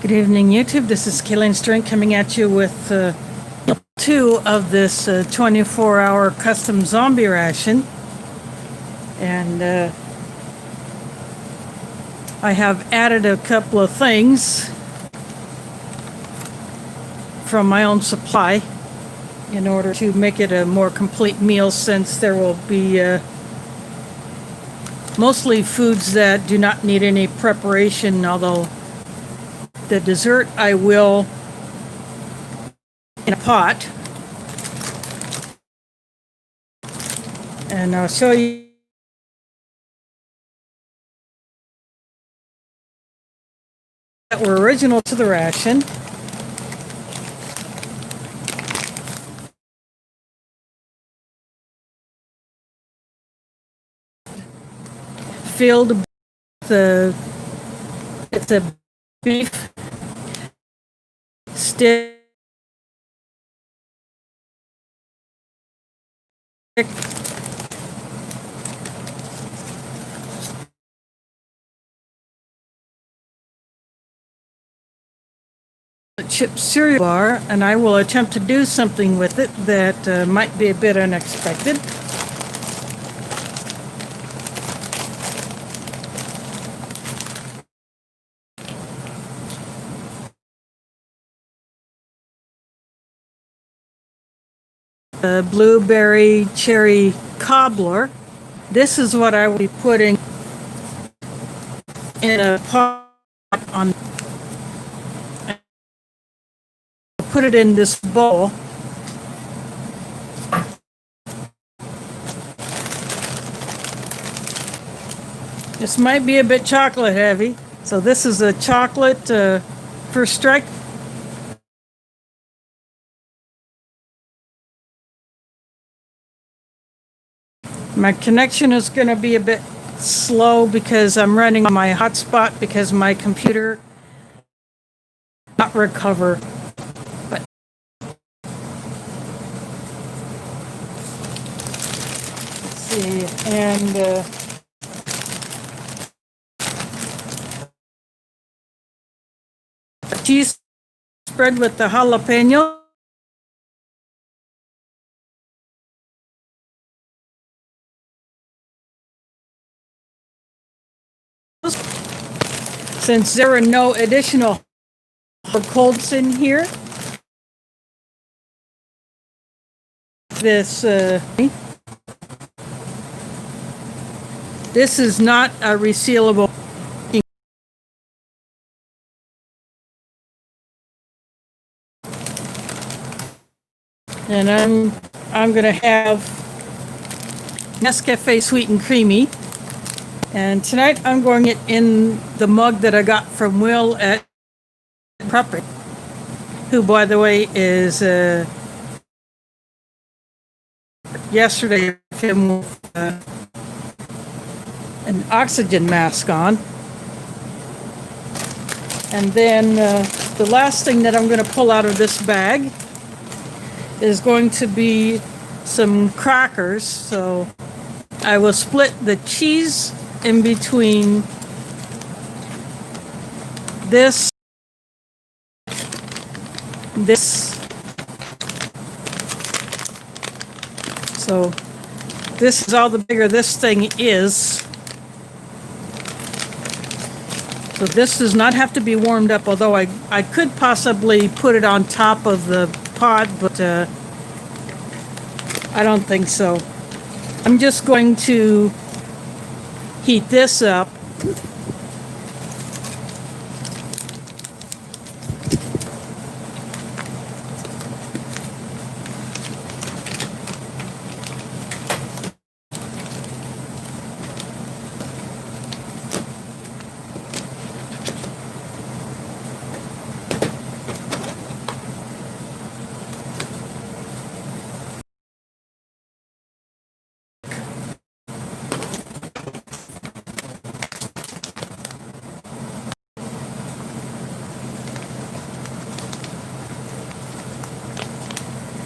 Good evening, YouTube. This is Kayleen String coming at you with two of this 24-hour custom zombie ration. And I have added a couple of things from my own supply in order to make it a more complete meal, since there will be mostly foods that do not need any preparation, although the dessert I will in a pot, and I'll show you that were original to the ration. Filled with it's a beef stick, chip cereal bar, and I will attempt to do something with it that might be a bit unexpected. Blueberry cherry cobbler. This is what I will be putting in a pot on. Put it in this bowl. This might be a bit chocolate heavy, so this is a chocolate first strike. My connection is going to be a bit slow because I'm running on my hotspot because my computer not recover. But let's see, and cheese spread with the jalapeno. Since there are no additional colds in here, this is not a resealable. And I'm gonna have Nescafe Sweet and Creamy. And tonight I'm going it in the mug that I got from Will at Prepper, who, by the way, is yesterday him with an oxygen mask on. And then the last thing that I'm going to pull out of this bag is going to be some crackers. So I will split the cheese in between this. So this is all the bigger this thing is. So this does not have to be warmed up, although I could possibly put it on top of the pot, but I don't think so. I'm just going to heat this up.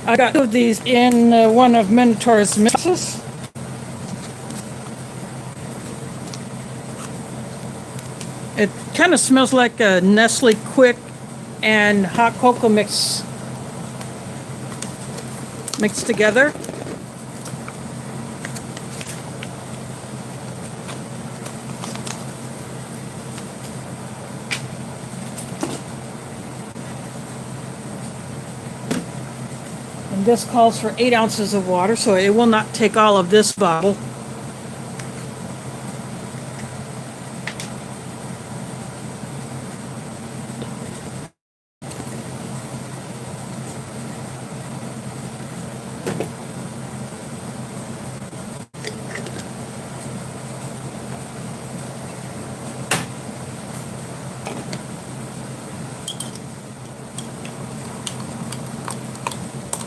I got two of these in one of Minotaur's mixes. It kind of smells like a Nestle Quick and hot cocoa mixed together. And this calls for 8 ounces of water, so it will not take all of this bottle.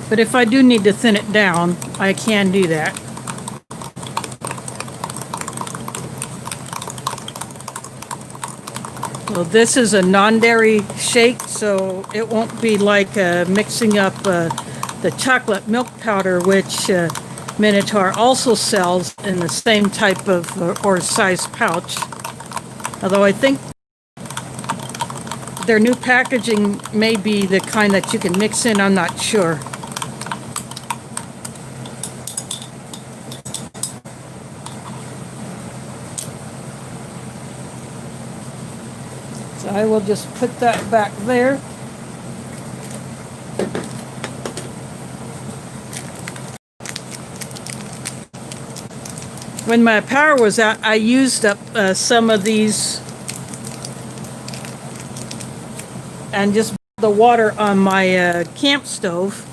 But if I do need to thin it down, I can do that. Well, this is a non-dairy shake, so it won't be like mixing up the chocolate milk powder, which Minotaur also sells in the same type of or size pouch. Although I think their new packaging may be the kind that you can mix in, I'm not sure. So I will just put that back there. When my power was out, I used up some of these and just the water on my camp stove.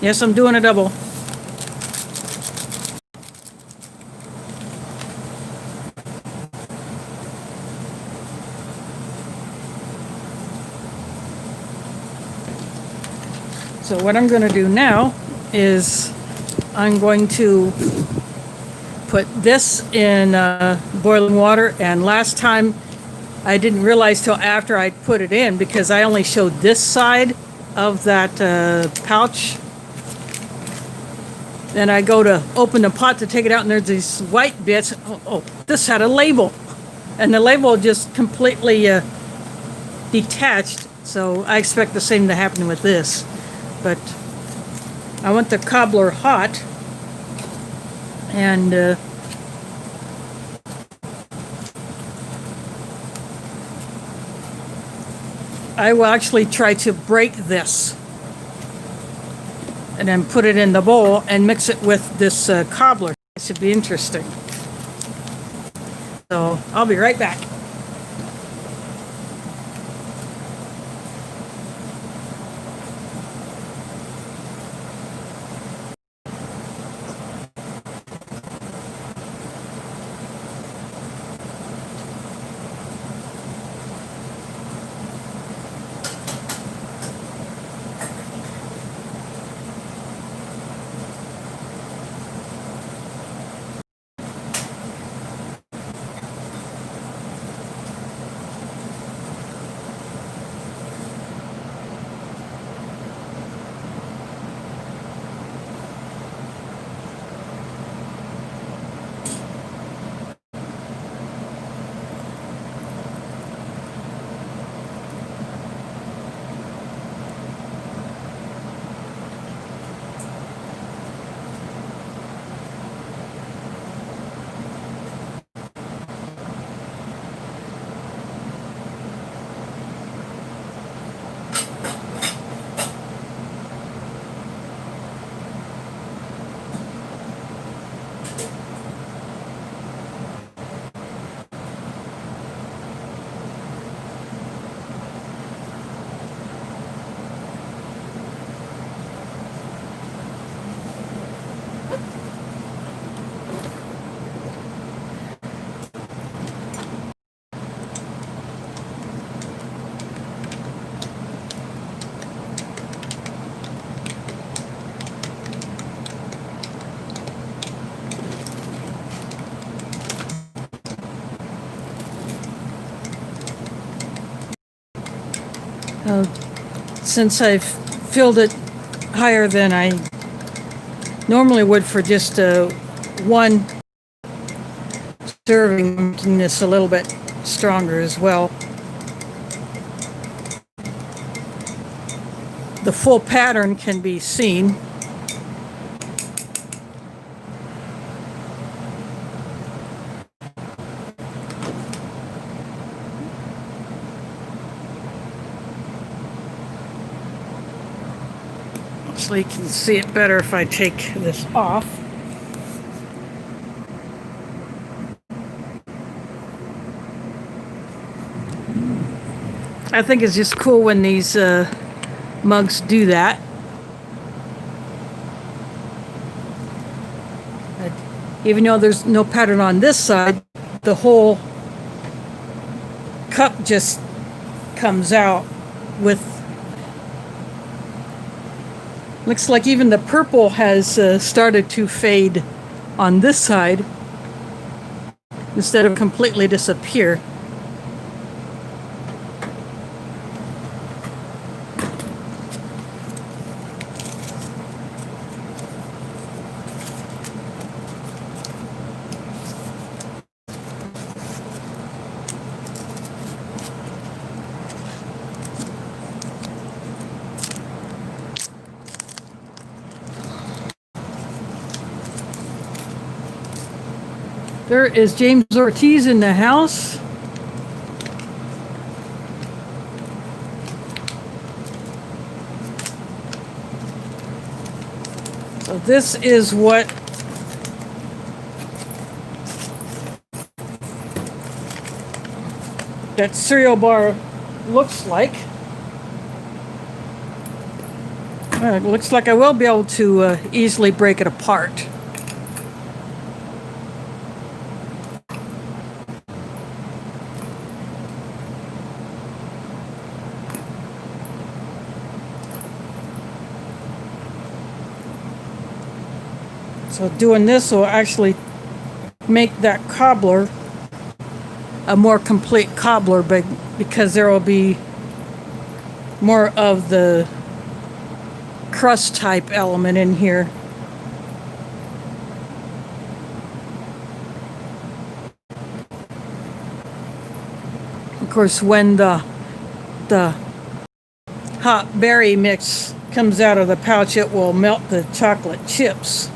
Yes, I'm doing a double. So what I'm going to do now is I'm going to put this in boiling water, and last time I didn't realize till after I put it in, because I only showed this side of that pouch. Then I go to open the pot to take it out, and there's these white bits. Oh, this had a label. And the label just completely detached. So I expect the same to happen with this. But I want the cobbler hot. And I will actually try to break this and then put it in the bowl and mix it with this cobbler. It should be interesting. So I'll be right back. Since I've filled it higher than I normally would for just one serving, making this a little bit stronger as well. The full pattern can be seen. So you can see it better if I take this off. I think it's just cool when these mugs do that. Even though there's no pattern on this side, the whole cup just comes out with, looks like even the purple has started to fade on this side instead of completely disappear. There is James Ortiz in the house. So this is what that cereal bar looks like. It looks like I will be able to easily break it apart. So doing this will actually make that cobbler a more complete cobbler, but because there will be more of the crust type element in here. Of course, when the hot berry mix comes out of the pouch, it will melt the chocolate chips.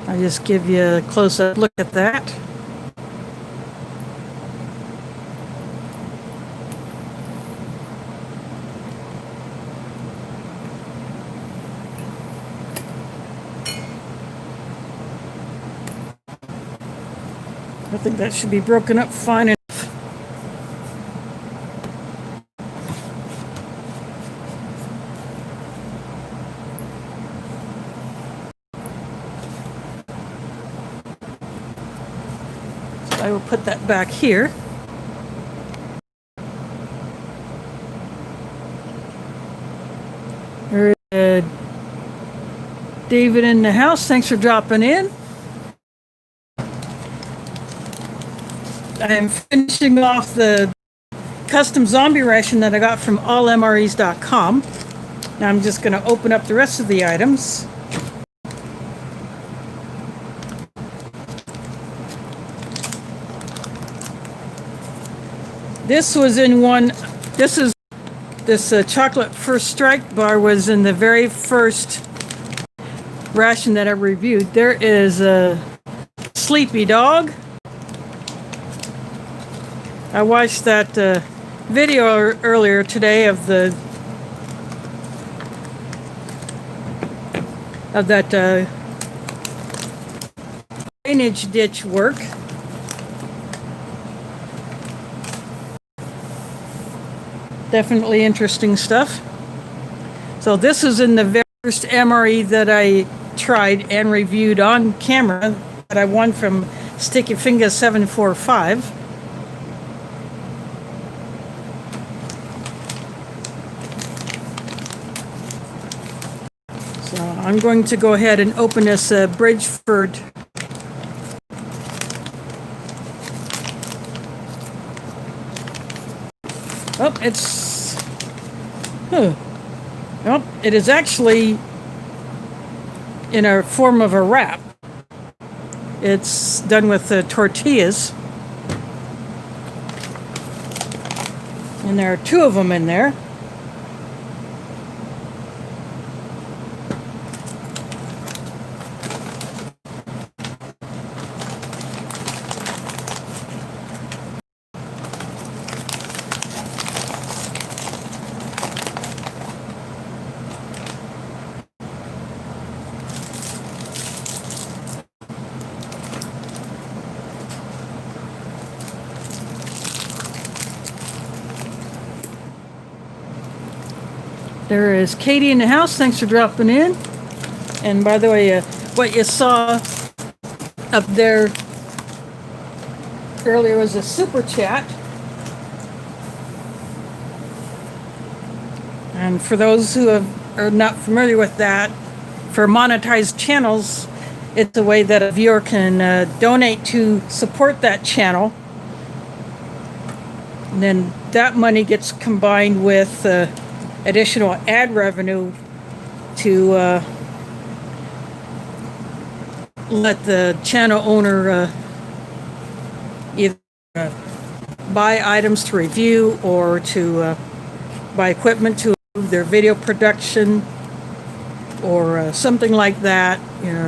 I'll just give you a close-up look at that. I think that should be broken up fine enough. I will put that back here. There is David in the house. Thanks for dropping in. I'm finishing off the custom zombie ration that I got from allmres.com. Now I'm just going to open up the rest of the items. This was in one, this chocolate first strike bar was in the very first ration that I reviewed. There is a sleepy dog. I watched that video earlier today of that drainage ditch work. Definitely interesting stuff. So this is in the very first MRE that I tried and reviewed on camera that I won from Sticky Finger 745. So I'm going to go ahead and open this Bridgeford Oh, it's... Well, it is actually in a form of a wrap. It's done with tortillas. And there are 2 of them in there. There is Katie in the house. Thanks for dropping in. And by the way, what you saw up there earlier was a super chat. And for those who are not familiar with that, for monetized channels, it's a way that a viewer can donate to support that channel. And then that money gets combined with additional ad revenue to let the channel owner either buy items to review or to buy equipment to improve their video production or something like that. You know,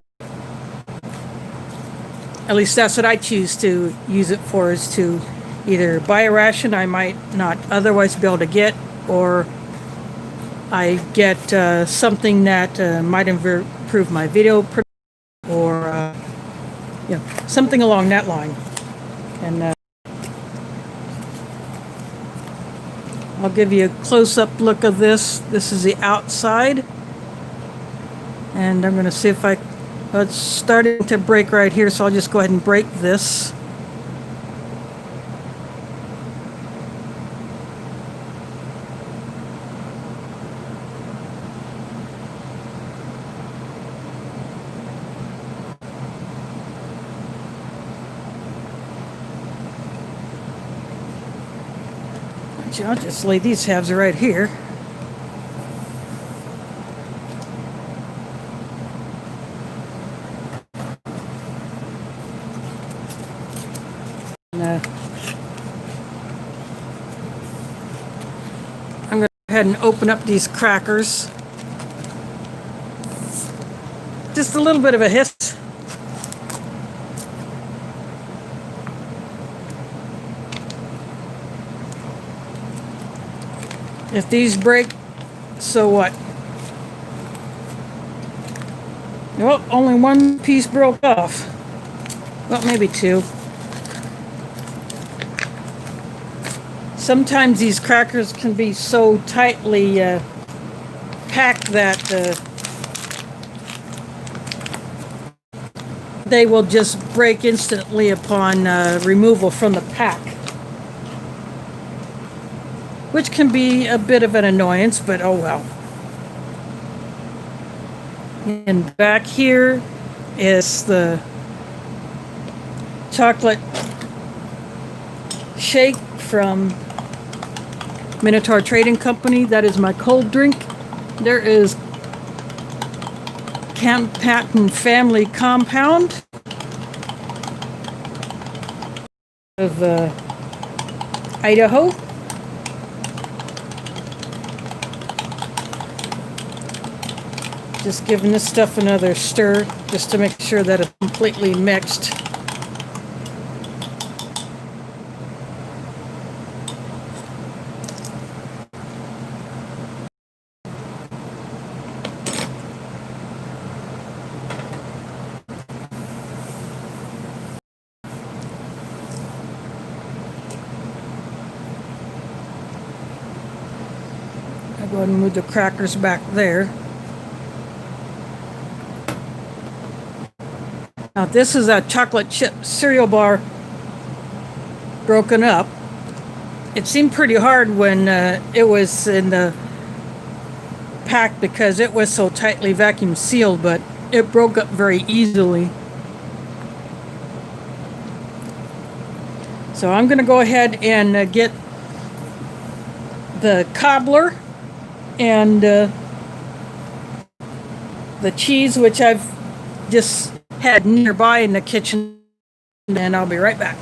at least that's what I choose to use it for, is to either buy a ration I might not otherwise be able to get, or I get something that might improve my video production, or something along that line. And I'll give you a close-up look of this. This is the outside, and I'm going to see if it's starting to break right here, so I'll just go ahead and break this. I'll just lay these halves right here. And, I'm going to go ahead and open up these crackers. Just a little bit of a hiss. If these break, so what? Well, only one piece broke off. Well, maybe 2. Sometimes these crackers can be so tightly packed that they will just break instantly upon removal from the pack, which can be a bit of an annoyance, but oh well. And back here is the chocolate shake from Minotaur Trading Company. That is my cold drink. There is Camp Patton Family Compound of Idaho. Just giving this stuff another stir just to make sure that it's completely mixed. I'll go ahead and move the crackers back there. Now this is a chocolate chip cereal bar broken up. It seemed pretty hard when it was in the pack because it was so tightly vacuum sealed, but it broke up very easily. So I'm going to go ahead and get the cobbler and the cheese, which I've just had nearby in the kitchen, and I'll be right back.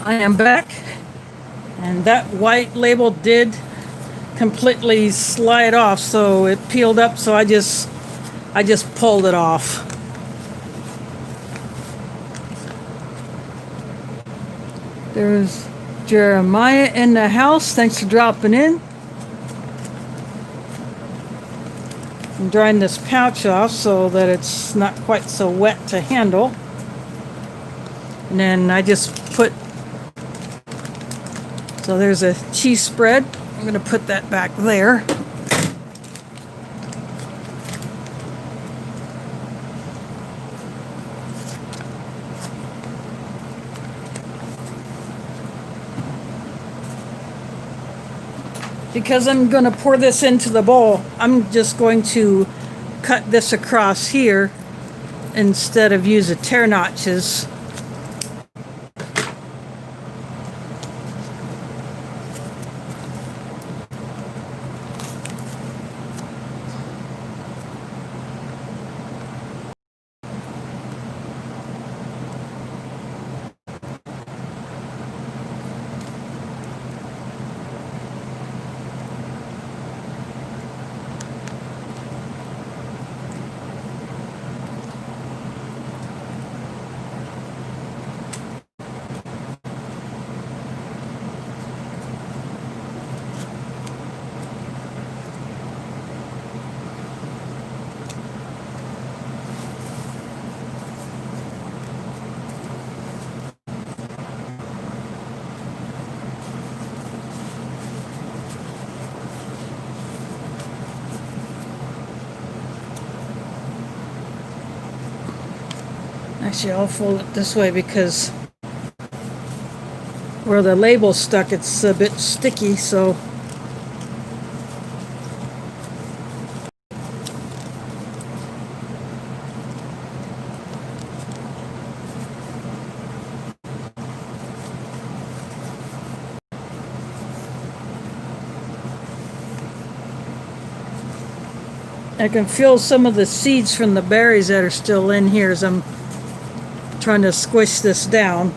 I am back, and that white label did completely slide off, so it peeled up, so I just pulled it off. There's Jeremiah in the house. Thanks for dropping in. I'm drying this pouch off so that it's not quite so wet to handle. And then I just put, so there's a cheese spread. I'm going to put that back there. Because I'm going to pour this into the bowl, I'm just going to cut this across here instead of use the tear notches. Actually, I'll fold it this way because where the label's stuck, it's a bit sticky, so I can feel some of the seeds from the berries that are still in here as I'm trying to squish this down.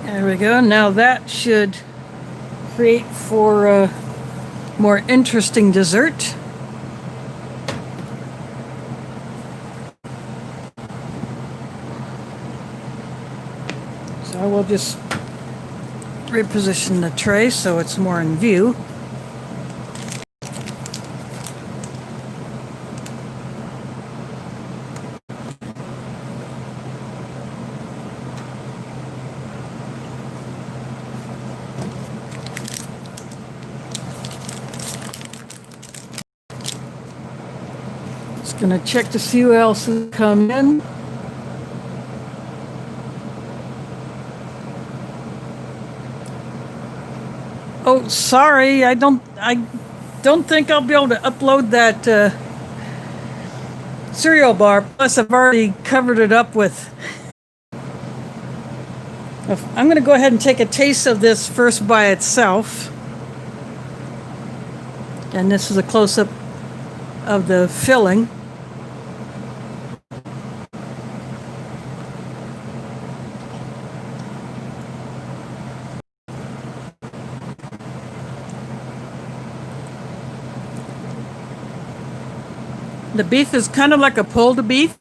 There we go. Now that should create for a more interesting dessert. So I will just reposition the tray so it's more in view. Just gonna check to see who else has come in. Oh, sorry, I don't think I'll be able to upload that cereal bar. Plus, I've already covered it up with. I'm going to go ahead and take a taste of this first by itself. And this is a close-up of the filling. The beef is kind of like a pulled beef.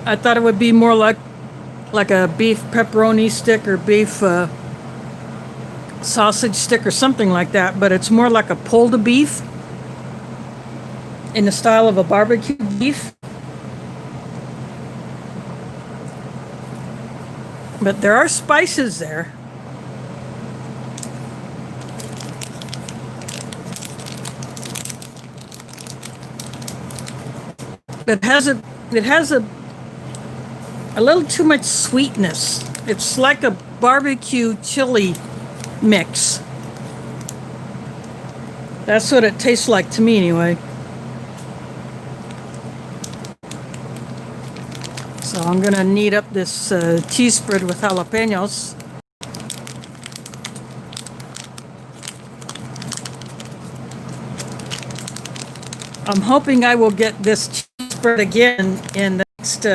I thought it would be more like a beef pepperoni stick or beef sausage stick or something like that, but it's more like a pulled beef in the style of a barbecue beef. But there are spices there. It has a little too much sweetness. It's like a barbecue chili mix. That's what it tastes like to me anyway. So I'm gonna knead up this cheese spread with jalapenos. I'm hoping I will get this cheese spread again in the next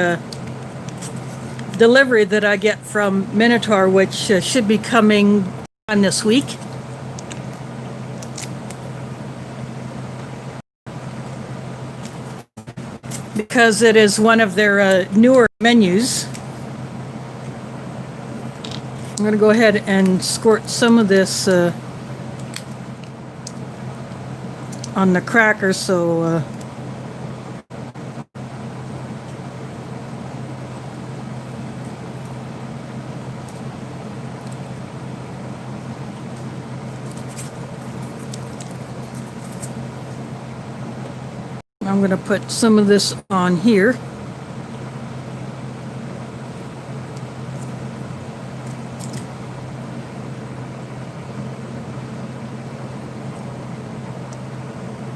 delivery that I get from Minotaur, which should be coming on this week. Because it is one of their newer menus. I'm going to go ahead and squirt some of this on the crackers, so I'm going to put some of this on here.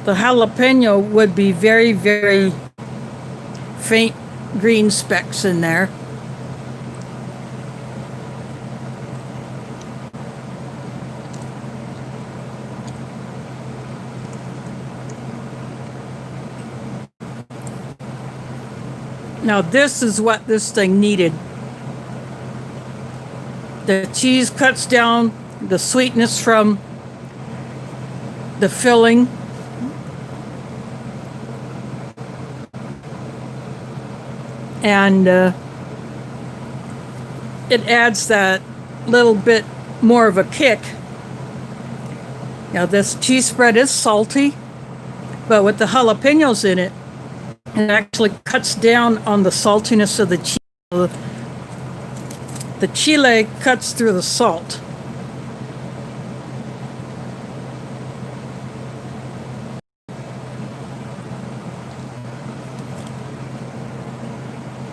The jalapeno would be very, very faint green specks in there. Now this is what this thing needed. The cheese cuts down the sweetness from the filling. And it adds that little bit more of a kick. Now this cheese spread is salty, but with the jalapenos in it, it actually cuts down on the saltiness of the cheese. The chile cuts through the salt.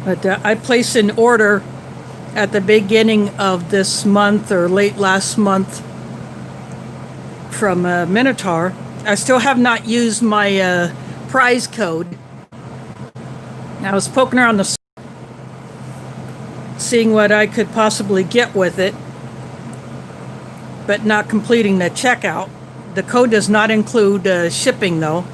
But I placed an order at the beginning of this month or late last month from Minotaur. I still have not used my prize code. I was poking around the seeing what I could possibly get with it, but not completing the checkout. The code does not include shipping though,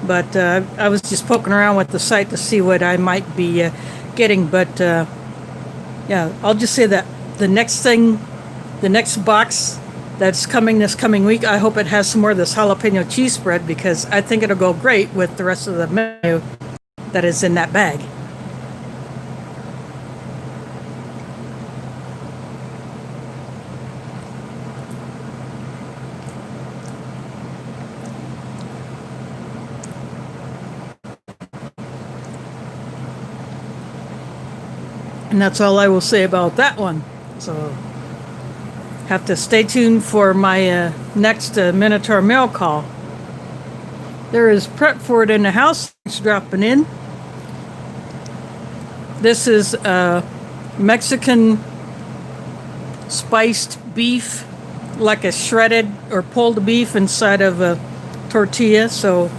but I was just poking around with the site to see what I might be getting. But yeah, I'll just say that the next box that's coming this coming week, I hope it has some more of this jalapeno cheese spread, because I think it'll go great with the rest of the menu that is in that bag. And that's all I will say about that one. So have to stay tuned for my next Minotaur mail call. There is prep for it in the house. It's dropping in. This is Mexican spiced beef, like a shredded or pulled beef inside of a tortilla. So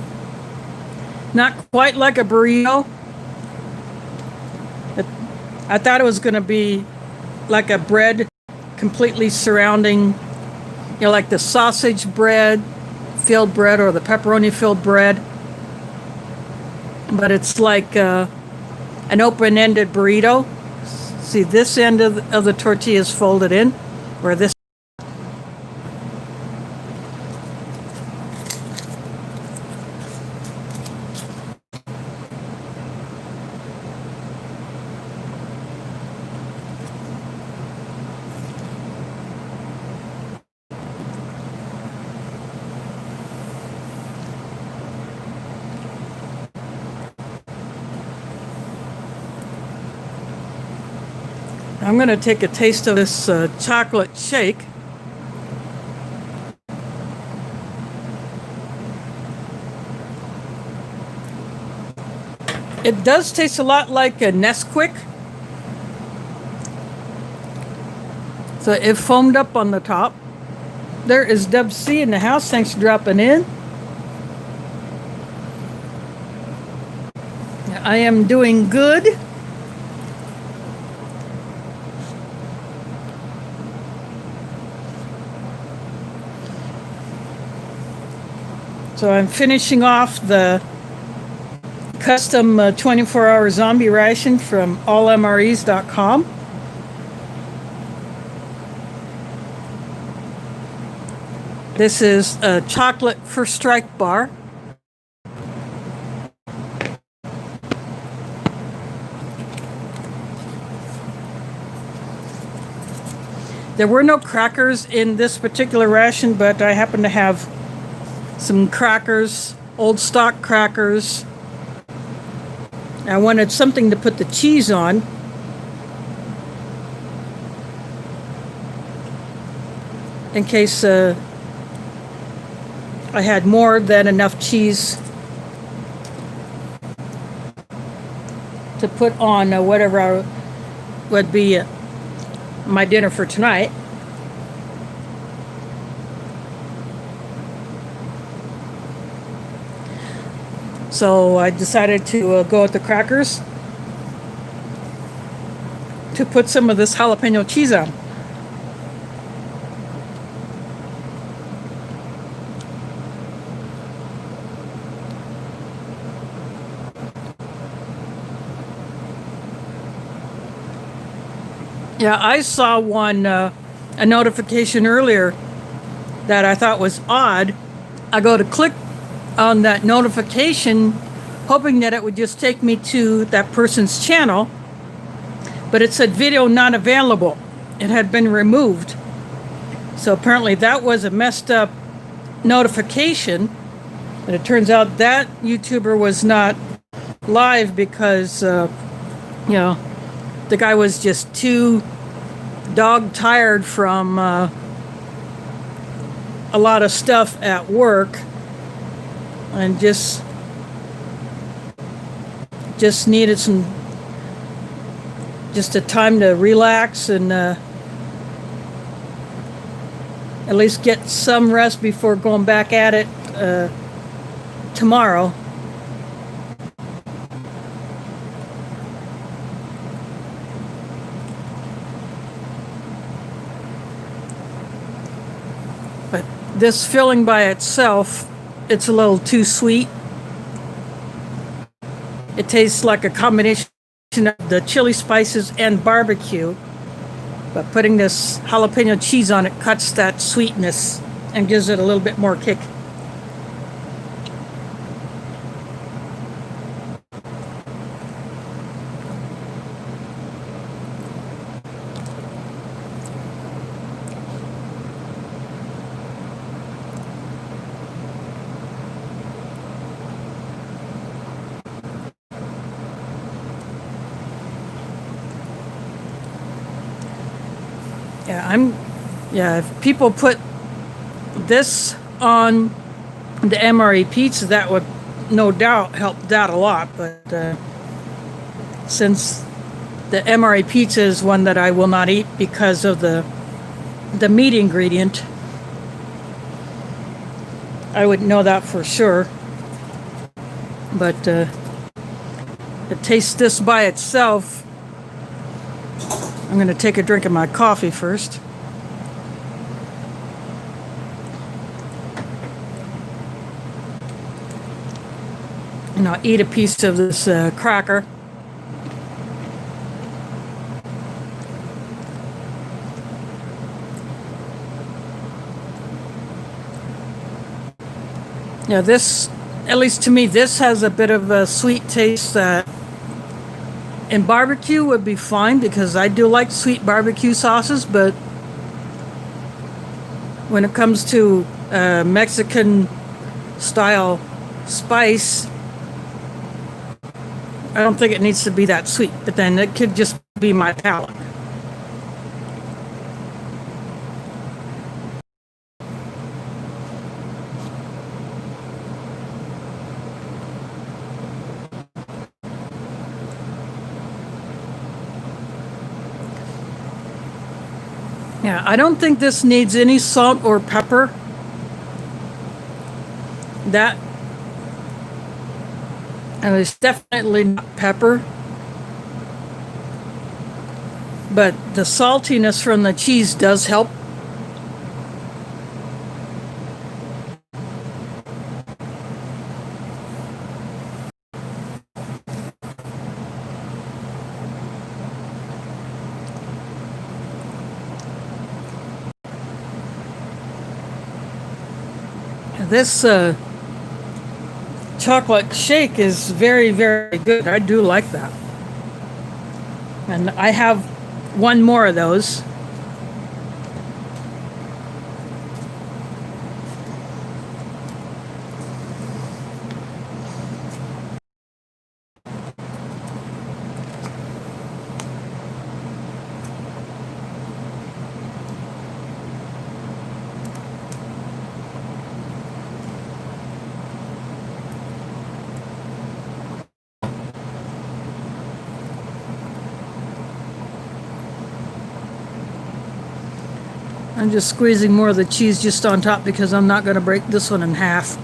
not quite like a burrito. I thought it was going to be like a bread completely surrounding, like the sausage bread, filled bread, or the pepperoni filled bread. But it's like an open-ended burrito. See, this end of the tortilla is folded in, where this. I'm going to take a taste of this chocolate shake. It does taste a lot like a Nesquik. So it foamed up on the top. There is Dub C in the house. Thanks for dropping in. I am doing good. So I'm finishing off the custom 24-hour zombie ration from allmres.com. This is a chocolate first strike bar. There were no crackers in this particular ration, but I happen to have some crackers, old stock crackers. I wanted something to put the cheese on. In case I had more than enough cheese to put on whatever would be my dinner for tonight. So I decided to go with the crackers to put some of this jalapeno cheese on. Yeah, I saw a notification earlier that I thought was odd. I go to click on that notification, hoping that it would just take me to that person's channel, but it said video not available. It had been removed. So apparently that was a messed up notification, but it turns out that YouTuber was not live because the guy was just too dog tired from a lot of stuff at work and just needed a time to relax and at least get some rest before going back at it tomorrow. But this filling by itself, it's a little too sweet. It tastes like a combination of the chili spices and barbecue. But putting this jalapeno cheese on it cuts that sweetness and gives it a little bit more kick. If people put this on the MRE pizza, that would no doubt help that a lot. But since the MRE pizza is one that I will not eat because of the meat ingredient, I wouldn't know that for sure. But to taste this by itself, I'm going to take a drink of my coffee first. And I'll eat a piece of this cracker. Yeah, this, at least to me, this has a bit of a sweet taste that in barbecue would be fine, because I do like sweet barbecue sauces, but when it comes to Mexican style spice, I don't think it needs to be that sweet, but then it could just be my palate. Yeah, I don't think this needs any salt or pepper. That, and it's definitely not pepper. But the saltiness from the cheese does help. This chocolate shake is very, very good. I do like that. And I have one more of those. I'm just squeezing more of the cheese just on top because I'm not going to break this one in half.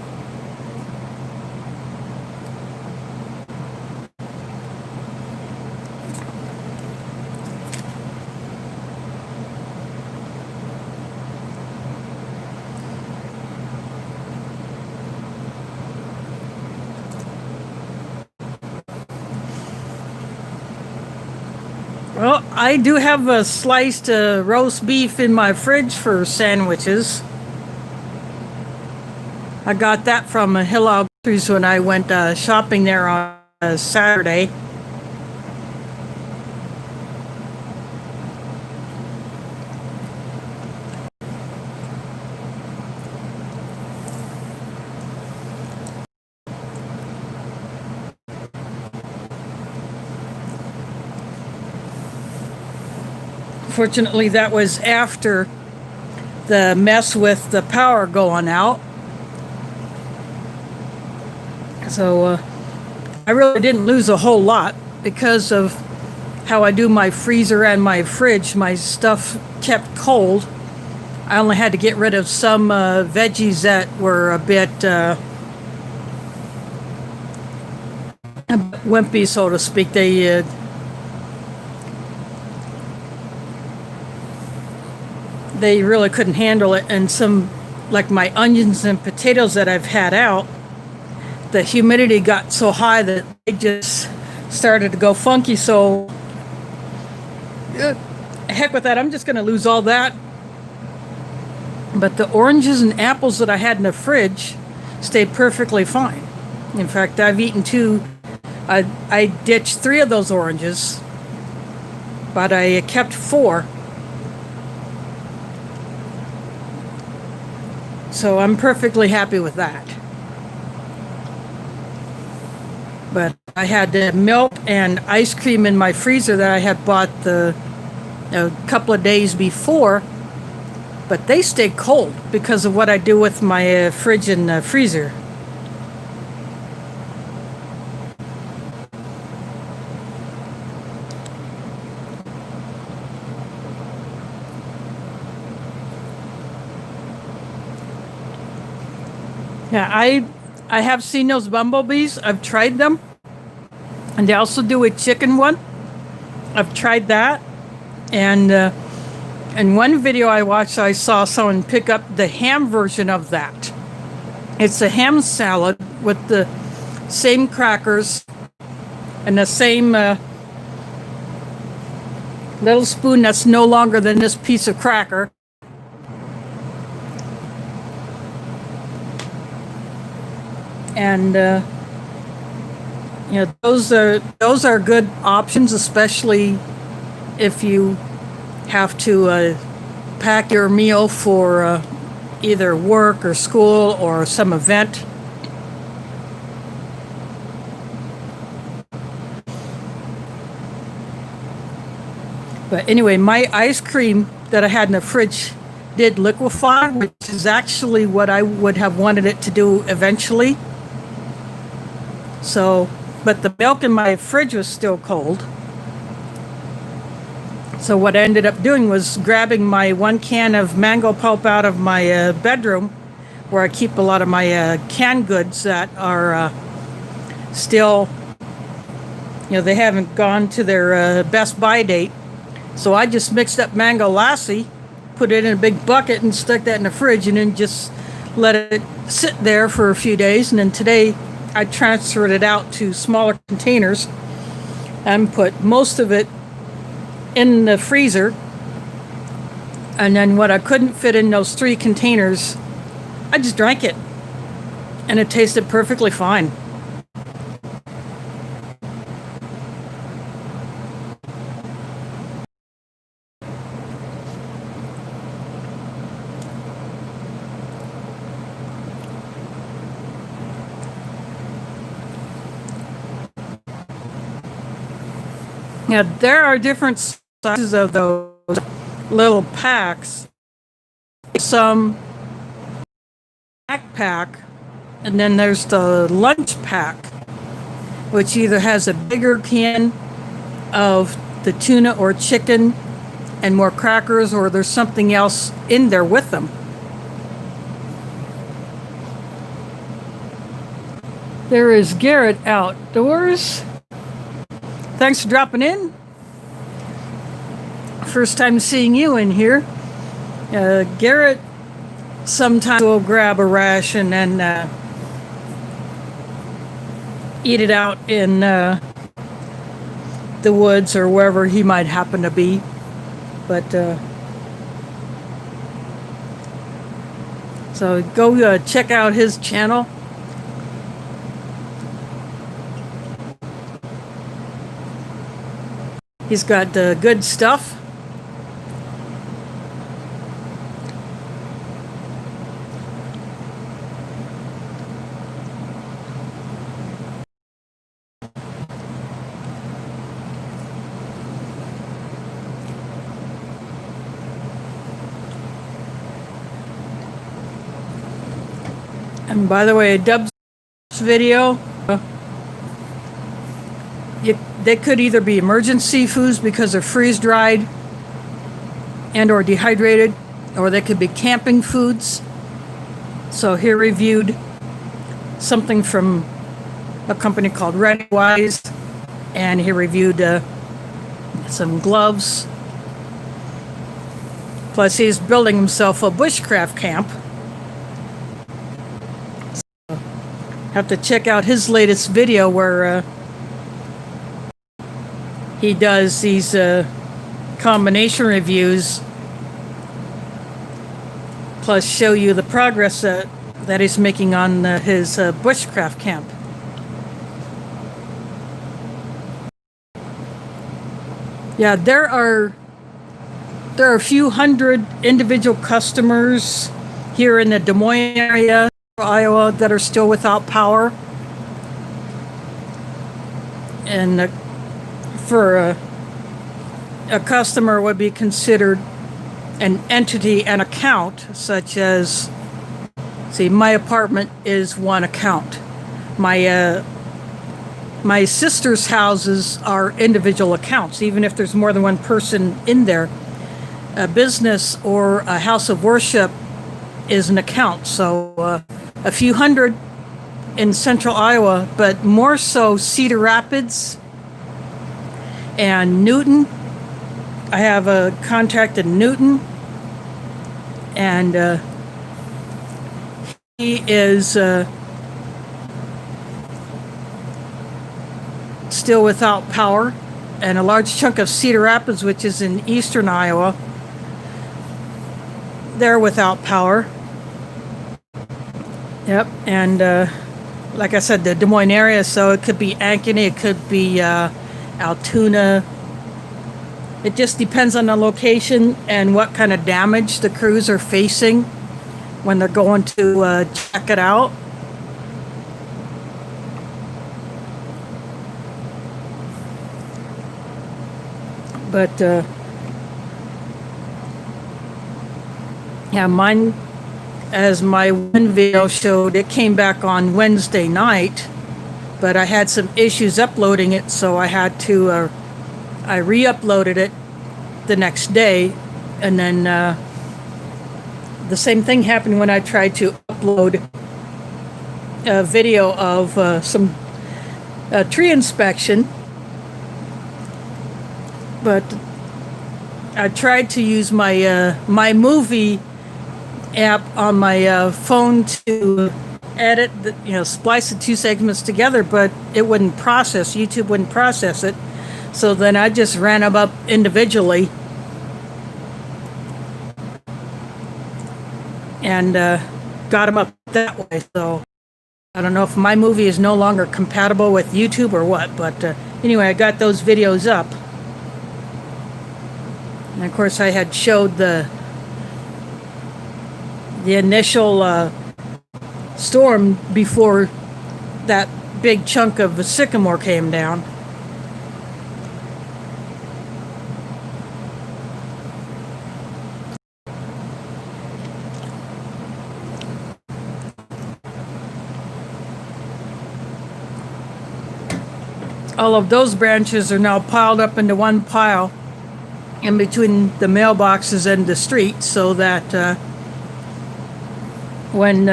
Well, I do have a sliced roast beef in my fridge for sandwiches. I got that from Hillel Groceries when I went shopping there on Saturday. Fortunately, that was after the mess with the power going out. So I really didn't lose a whole lot because of how I do my freezer and my fridge. My stuff kept cold. I only had to get rid of some veggies that were a bit wimpy, so to speak. They really couldn't handle it, and some, like my onions and potatoes that I've had out, the humidity got so high that they just started to go funky. So heck with that, I'm just going to lose all that. But the oranges and apples that I had in the fridge stayed perfectly fine. In fact, I've eaten two. I ditched 3 of those oranges, but I kept 4. So I'm perfectly happy with that. But I had milk and ice cream in my freezer that I had bought a couple of days before. but they stay cold because of what I do with my fridge and freezer. Yeah, I have seen those bumblebees. I've tried them. And they also do a chicken one. I've tried that. And in one video I watched, I saw someone pick up the ham version of that. It's a ham salad with the same crackers and the same little spoon that's no longer than this piece of cracker. And those are good options, especially if you have to pack your meal for either work or school or some event. But anyway, my ice cream that I had in the fridge did liquefy, which is actually what I would have wanted it to do eventually. So, but the milk in my fridge was still cold. So what I ended up doing was grabbing my 1 can of mango pulp out of my bedroom, where I keep a lot of my canned goods that are still, they haven't gone to their best by date. So I just mixed up mango lassi, put it in a big bucket and stuck that in the fridge, and then just let it sit there for a few days. And then today I transferred it out to smaller containers and put most of it in the freezer. And then what I couldn't fit in those 3 containers, I just drank it. And it tasted perfectly fine. Now, there are different sizes of those little packs. Some backpack, and then there's the lunch pack, which either has a bigger can of the tuna or chicken and more crackers, or there's something else in there with them. There is Garrett Outdoors. Thanks for dropping in. First time seeing you in here. Garrett sometimes will grab a ration and eat it out in the woods or wherever he might happen to be. But so go check out his channel. He's got good stuff. And by the way, Dub's video, they could either be emergency foods because they're freeze-dried and or dehydrated, or they could be camping foods. So he reviewed something from a company called Redwise, and he reviewed some gloves. Plus, he's building himself a bushcraft camp. So, have to check out his latest video where he does these combination reviews, plus show you the progress that he's making on his bushcraft camp. Yeah, there are a few hundred individual customers here in the Des Moines area, Iowa, that are still without power. And for a customer would be considered an entity, an account, such as, see, my apartment is one account. My sister's houses are individual accounts, even if there's more than one person in there. A business or a house of worship is an account. So a few hundred in central Iowa, but more so Cedar Rapids and Newton. I have a contact in Newton, and he is still without power, and a large chunk of Cedar Rapids, which is in eastern Iowa, they're without power. Yep, and like I said, the Des Moines area, so it could be Ankeny, it could be Altoona. It just depends on the location and what kind of damage the crews are facing when they're going to check it out. But yeah, mine, as my one video showed, it came back on Wednesday night, but I had some issues uploading it, so I had to I re-uploaded it the next day, and then the same thing happened when I tried to upload a video of some tree inspection. But I tried to use my my movie app on my phone to edit, splice the two segments together, but it wouldn't process. YouTube wouldn't process it. So then I just ran them up individually and got them up that way. So I don't know if my movie is no longer compatible with YouTube or what, but anyway, I got those videos up. And of course, I had showed the initial storm before that big chunk of the sycamore came down. All of those branches are now piled up into one pile in between the mailboxes and the street, so that when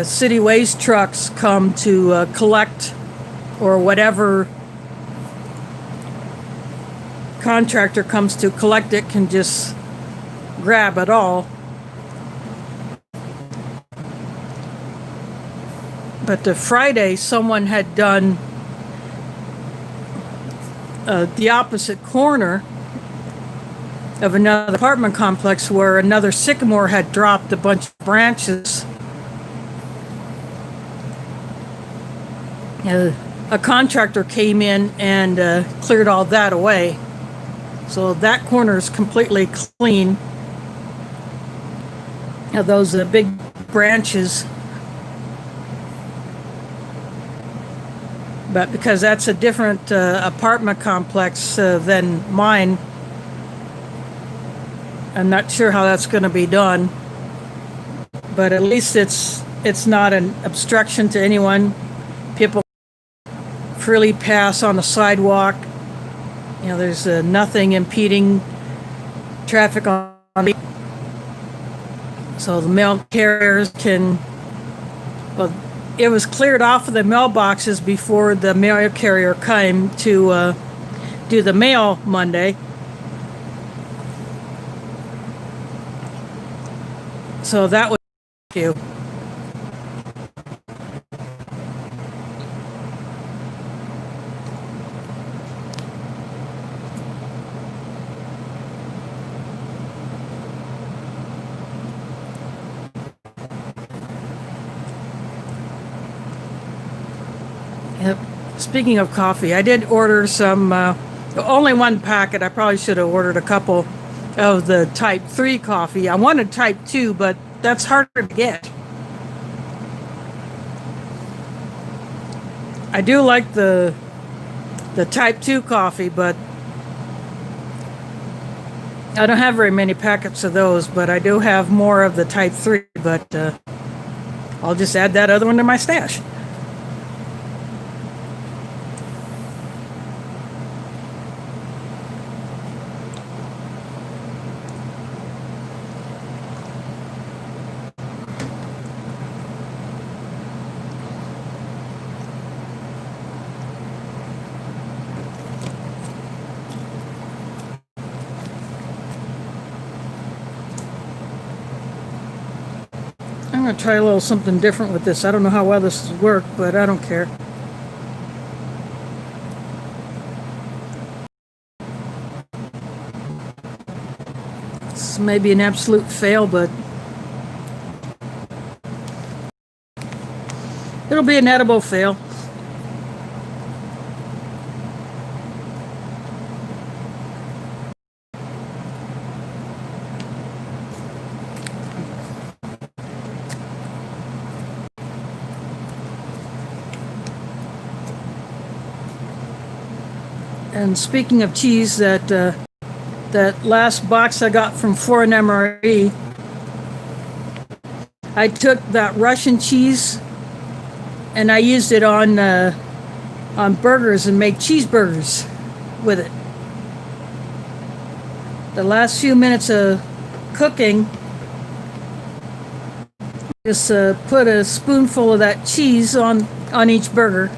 city waste trucks come to collect, or whatever contractor comes to collect it, can just grab it all. But the Friday, someone had done the opposite corner of another apartment complex where another sycamore had dropped a bunch of branches. A contractor came in and cleared all that away. So that corner is completely clean. Those big branches. But because that's a different apartment complex than mine, I'm not sure how that's going to be done. But at least it's not an obstruction to anyone. People freely pass on the sidewalk. There's nothing impeding traffic on the. So the mail carriers can. Well, it was cleared off of the mailboxes before the mail carrier came to do the mail Monday. So that was you. Yep. Speaking of coffee, I did order some, only one packet. I probably should have ordered a couple of the type 3 coffee. I wanted type 2, but that's harder to get. I do like the type 2 coffee, but I don't have very many packets of those, but I do have more of the Type 3, but I'll just add that other one to my stash. I'm going to try a little something different with this. I don't know how well this will work, but I don't care. This may be an absolute fail, but it'll be an edible fail. And speaking of cheese, that last box I got from Foreign MRE, I took that Russian cheese and I used it on burgers and made cheeseburgers with it. The last few minutes of cooking, just put a spoonful of that cheese on each burger.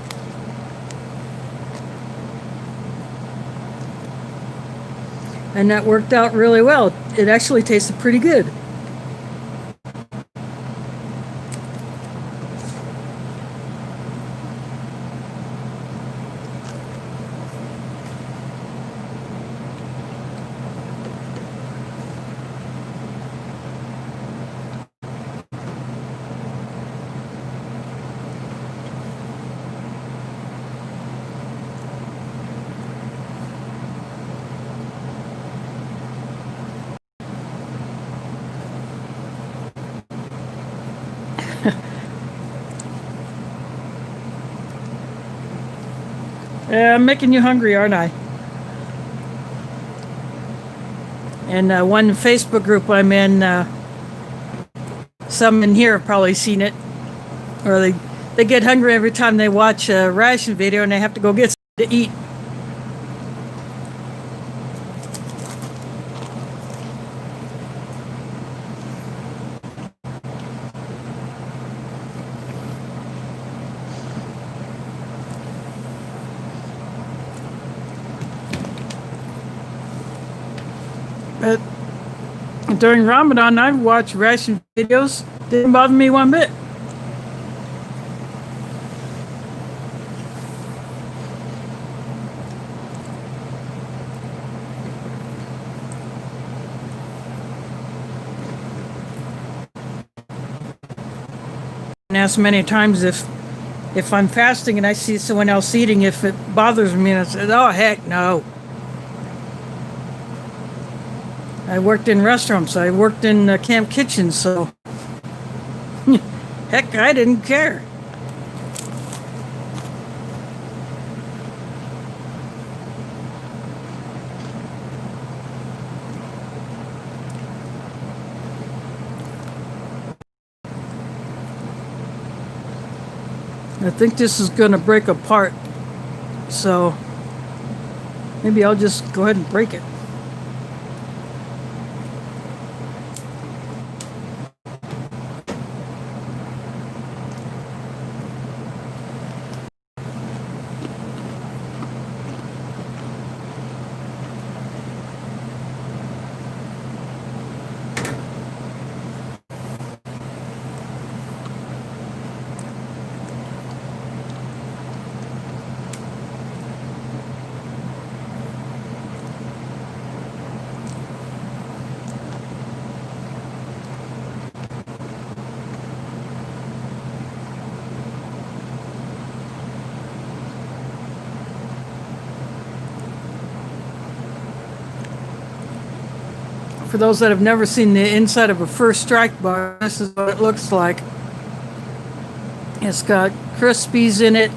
And that worked out really well. It actually tasted pretty good. I'm making you hungry, aren't I? And one Facebook group I'm in, some in here have probably seen it, or they get hungry every time they watch a Ration video and they have to go get something to eat. But during Ramadan, I've watched Ration videos. Didn't bother me one bit. And asked many times if I'm fasting and I see someone else eating, if it bothers me, and I said, "Oh heck no." I worked in restaurants. I worked in camp kitchens, so heck, I didn't care. I think this is going to break apart, so maybe I'll just go ahead and break it. For those that have never seen the inside of a First Strike bar, this is what it looks like. It's got Crispies in it.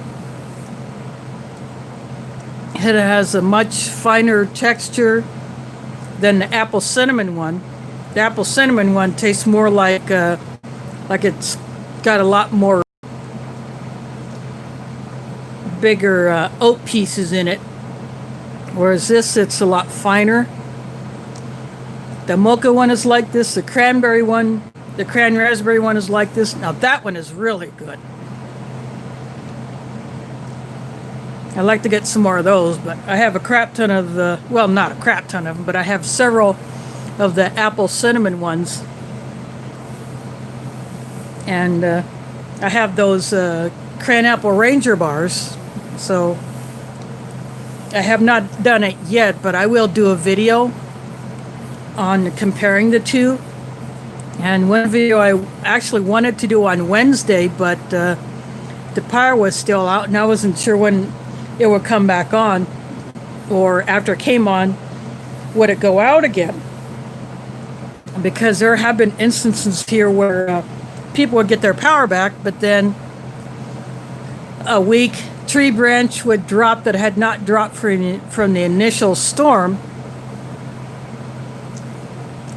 It has a much finer texture. than the apple cinnamon one. The apple cinnamon one tastes more like it's got a lot more bigger oat pieces in it, whereas this, it's a lot finer. The mocha one is like this. The cranberry one, the cran raspberry one is like this. Now that one is really good. I like to get some more of those, but I have a crap ton of the, well, not a crap ton of them, but I have several of the apple cinnamon ones. And I have those cran apple ranger bars. So I have not done it yet, but I will do a video on comparing the two. And one video I actually wanted to do on Wednesday, but the power was still out and I wasn't sure when it would come back on, or after it came on, would it go out again? Because there have been instances here where people would get their power back, but then a weak tree branch would drop that had not dropped from the initial storm,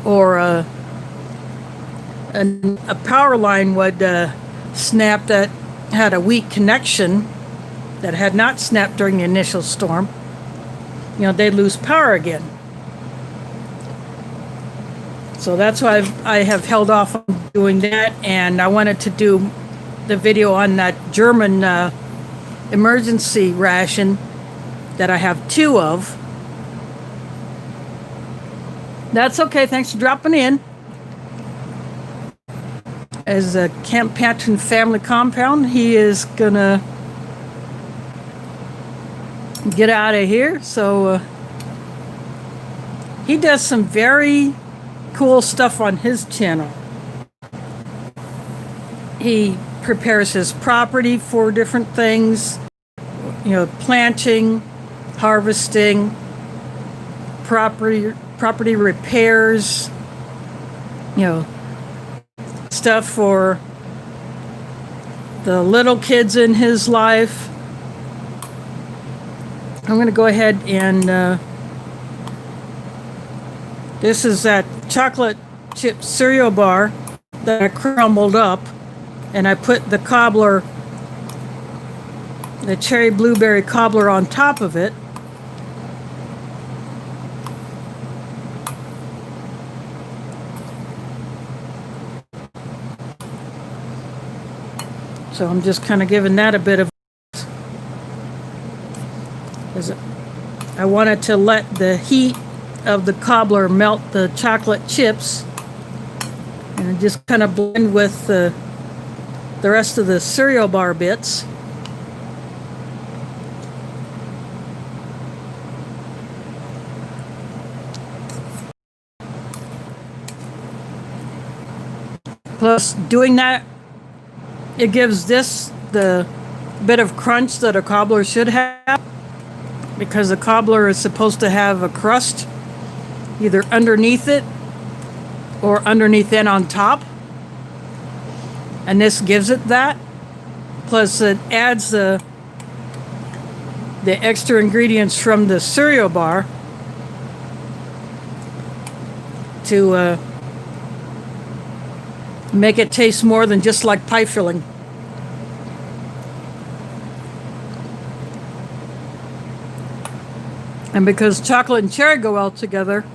or a power line would snap that had a weak connection that had not snapped during the initial storm. You know, they'd lose power again. So that's why I have held off on doing that, and I wanted to do the video on that German emergency ration that I have 2 of. That's okay, thanks for dropping in. As a Camp Patton family compound, he is gonna get out of here. So he does some very cool stuff on his channel. He prepares his property for different things, you know, planting, harvesting, property repairs, you know, stuff for the little kids in his life. I'm going to go ahead and this is that chocolate chip cereal bar that I crumbled up, and I put the cobbler, the cherry blueberry cobbler, on top of it. So I'm just kind of giving that a bit of, I wanted to let the heat of the cobbler melt the chocolate chips and just kind of blend with the rest of the cereal bar bits. Plus, doing that, it gives this the bit of crunch that a cobbler should have, because a cobbler is supposed to have a crust either underneath it or underneath and on top, and this gives it that. Plus it adds the extra ingredients from the cereal bar to make it taste more than just like pie filling. And because chocolate and cherry go well together,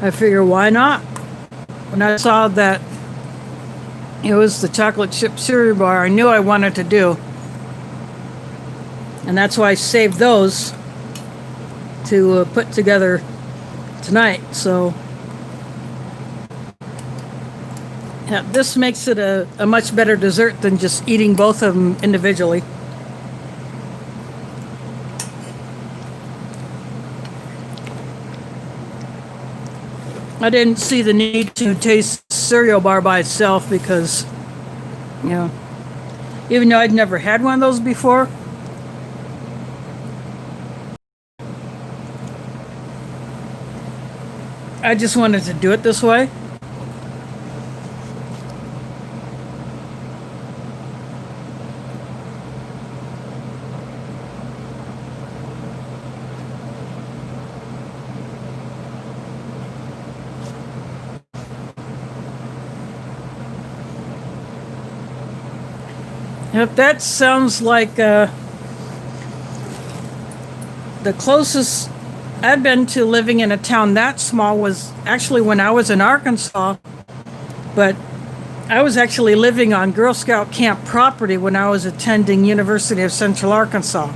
I figure, why not? When I saw that it was the chocolate chip cereal bar, I knew I wanted to do. And that's why I saved those to put together tonight. So yeah, this makes it a much better dessert than just eating both of them individually. I didn't see the need to taste cereal bar by itself because, you know, even though I'd never had one of those before, I just wanted to do it this way. Yep, that sounds like the closest I've been to living in a town that small was actually when I was in Arkansas, but I was actually living on Girl Scout camp property when I was attending University of Central Arkansas.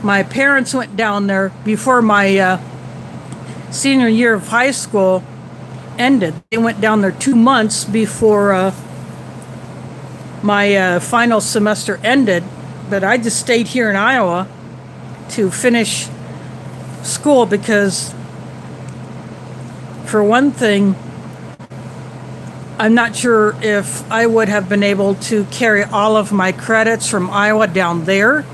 My parents went down there before my senior year of high school ended. They went down there 2 months before my final semester ended, but I just stayed here in Iowa to finish school because, for one thing, I'm not sure if I would have been able to carry all of my credits from Iowa down there,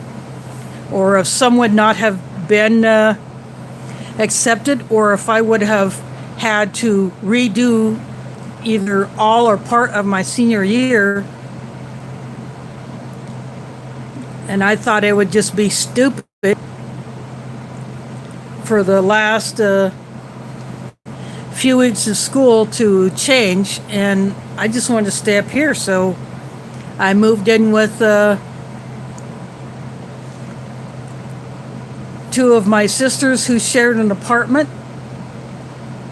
or if some would not have been accepted, or if I would have had to redo either all or part of my senior year. And I thought it would just be stupid for the last few weeks of school to change, and I just wanted to stay up here, so I moved in with two of my sisters who shared an apartment,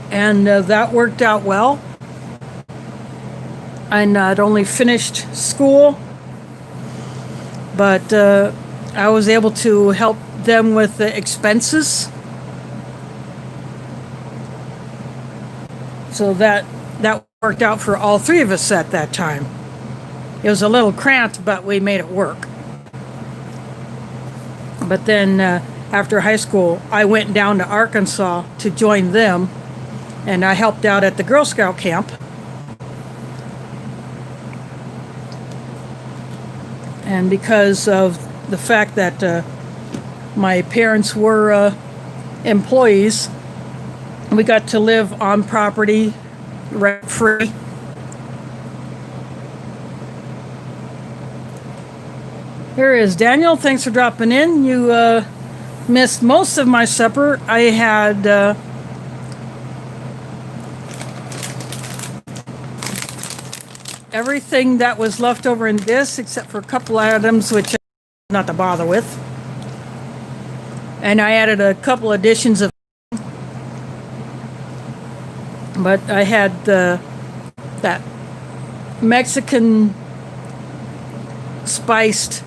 and that worked out well. I not only finished school, but I was able to help them with the expenses. So that worked out for all three of us at that time. It was a little cramped, but we made it work. But then after high school, I went down to Arkansas to join them, and I helped out at the Girl Scout camp. And because of the fact that my parents were employees, we got to live on property rent-free. Here is Daniel. Thanks for dropping in. You missed most of my supper. I had everything that was left over in this, except for a couple items which I'm not to bother with. And I added a couple additions of, but I had that Mexican spiced,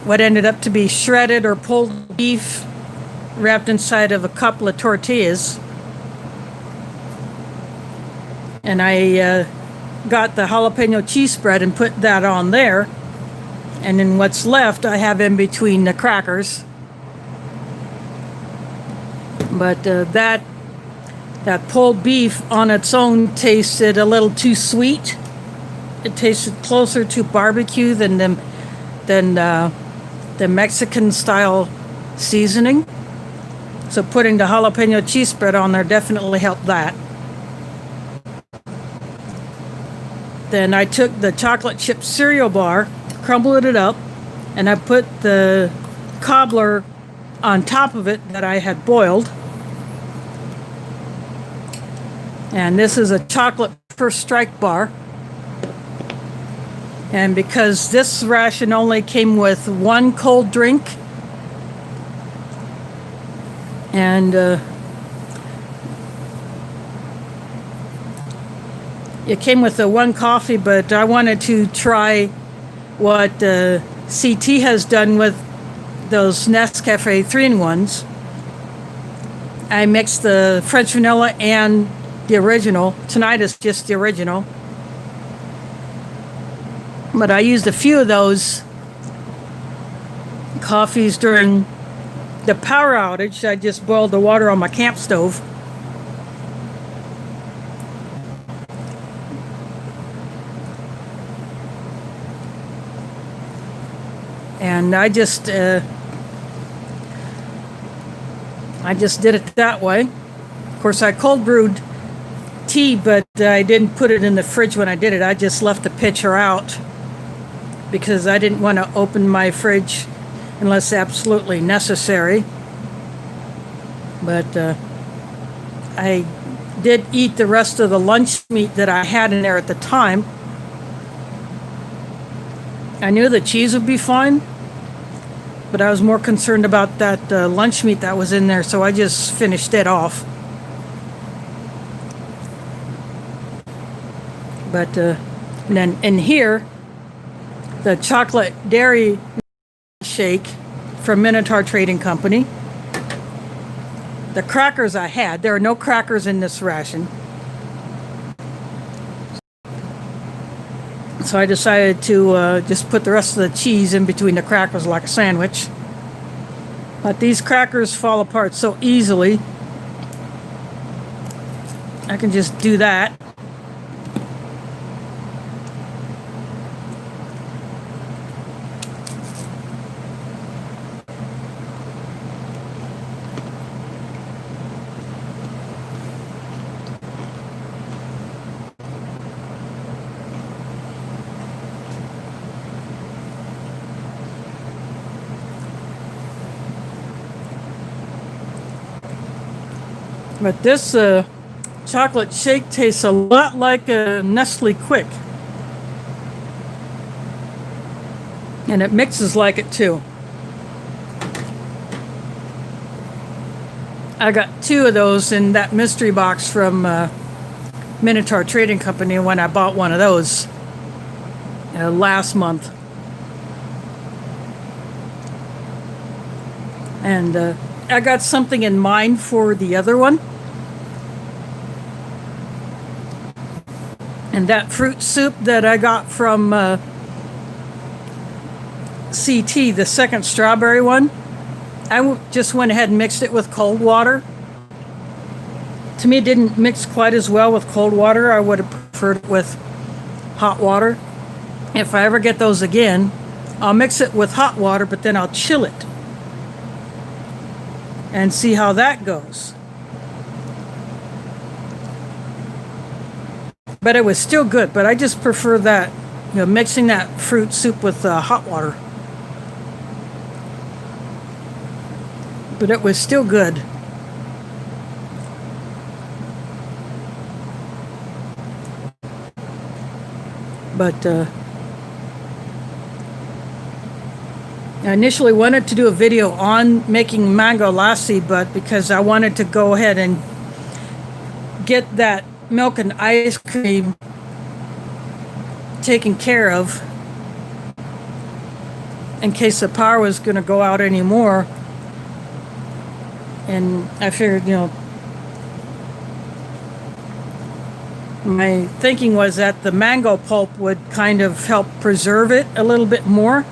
what ended up to be shredded or pulled beef wrapped inside of a couple of tortillas. And I got the jalapeno cheese spread and put that on there. And then what's left I have in between the crackers. But that pulled beef on its own tasted a little too sweet. It tasted closer to barbecue than the Mexican style seasoning. So putting the jalapeno cheese spread on there definitely helped that. Then I took the chocolate chip cereal bar, crumbled it up, and I put the cobbler on top of it that I had boiled. And this is a chocolate first strike bar. And because this ration only came with one cold drink and it came with the one coffee, but I wanted to try what CT has done with those Nescafe 3-in-1s. I mixed the French vanilla and the original. Tonight is just the original. But I used a few of those coffees during the power outage. I just boiled the water on my camp stove. And I just did it that way. Of course, I cold brewed tea, but I didn't put it in the fridge when I did it. I just left the pitcher out because I didn't want to open my fridge unless absolutely necessary. But I did eat the rest of the lunch meat that I had in there at the time. I knew the cheese would be fine, but I was more concerned about that lunch meat that was in there, so I just finished it off. But and then in here, the chocolate dairy shake from Minotaur Trading Company. The crackers I had, there are no crackers in this ration. So I decided to just put the rest of the cheese in between the crackers like a sandwich. But these crackers fall apart so easily. I can just do that. But this chocolate shake tastes a lot like a Nestle Quick. And it mixes like it too. I got 2 of those in that mystery box from Minotaur Trading Company when I bought one of those last month. And I got something in mind for the other one. And that fruit soup that I got from CT, the second strawberry one, I just went ahead and mixed it with cold water. To me, it didn't mix quite as well with cold water. I would have preferred it with hot water. If I ever get those again, I'll mix it with hot water, but then I'll chill it and see how that goes. But it was still good, but I just prefer that, mixing that fruit soup with hot water. But it was still good. But I initially wanted to do a video on making mango lassi, but because I wanted to go ahead and get that milk and ice cream taken care of in case the power was going to go out anymore. And I figured, my thinking was that the mango pulp would kind of help preserve it a little bit more.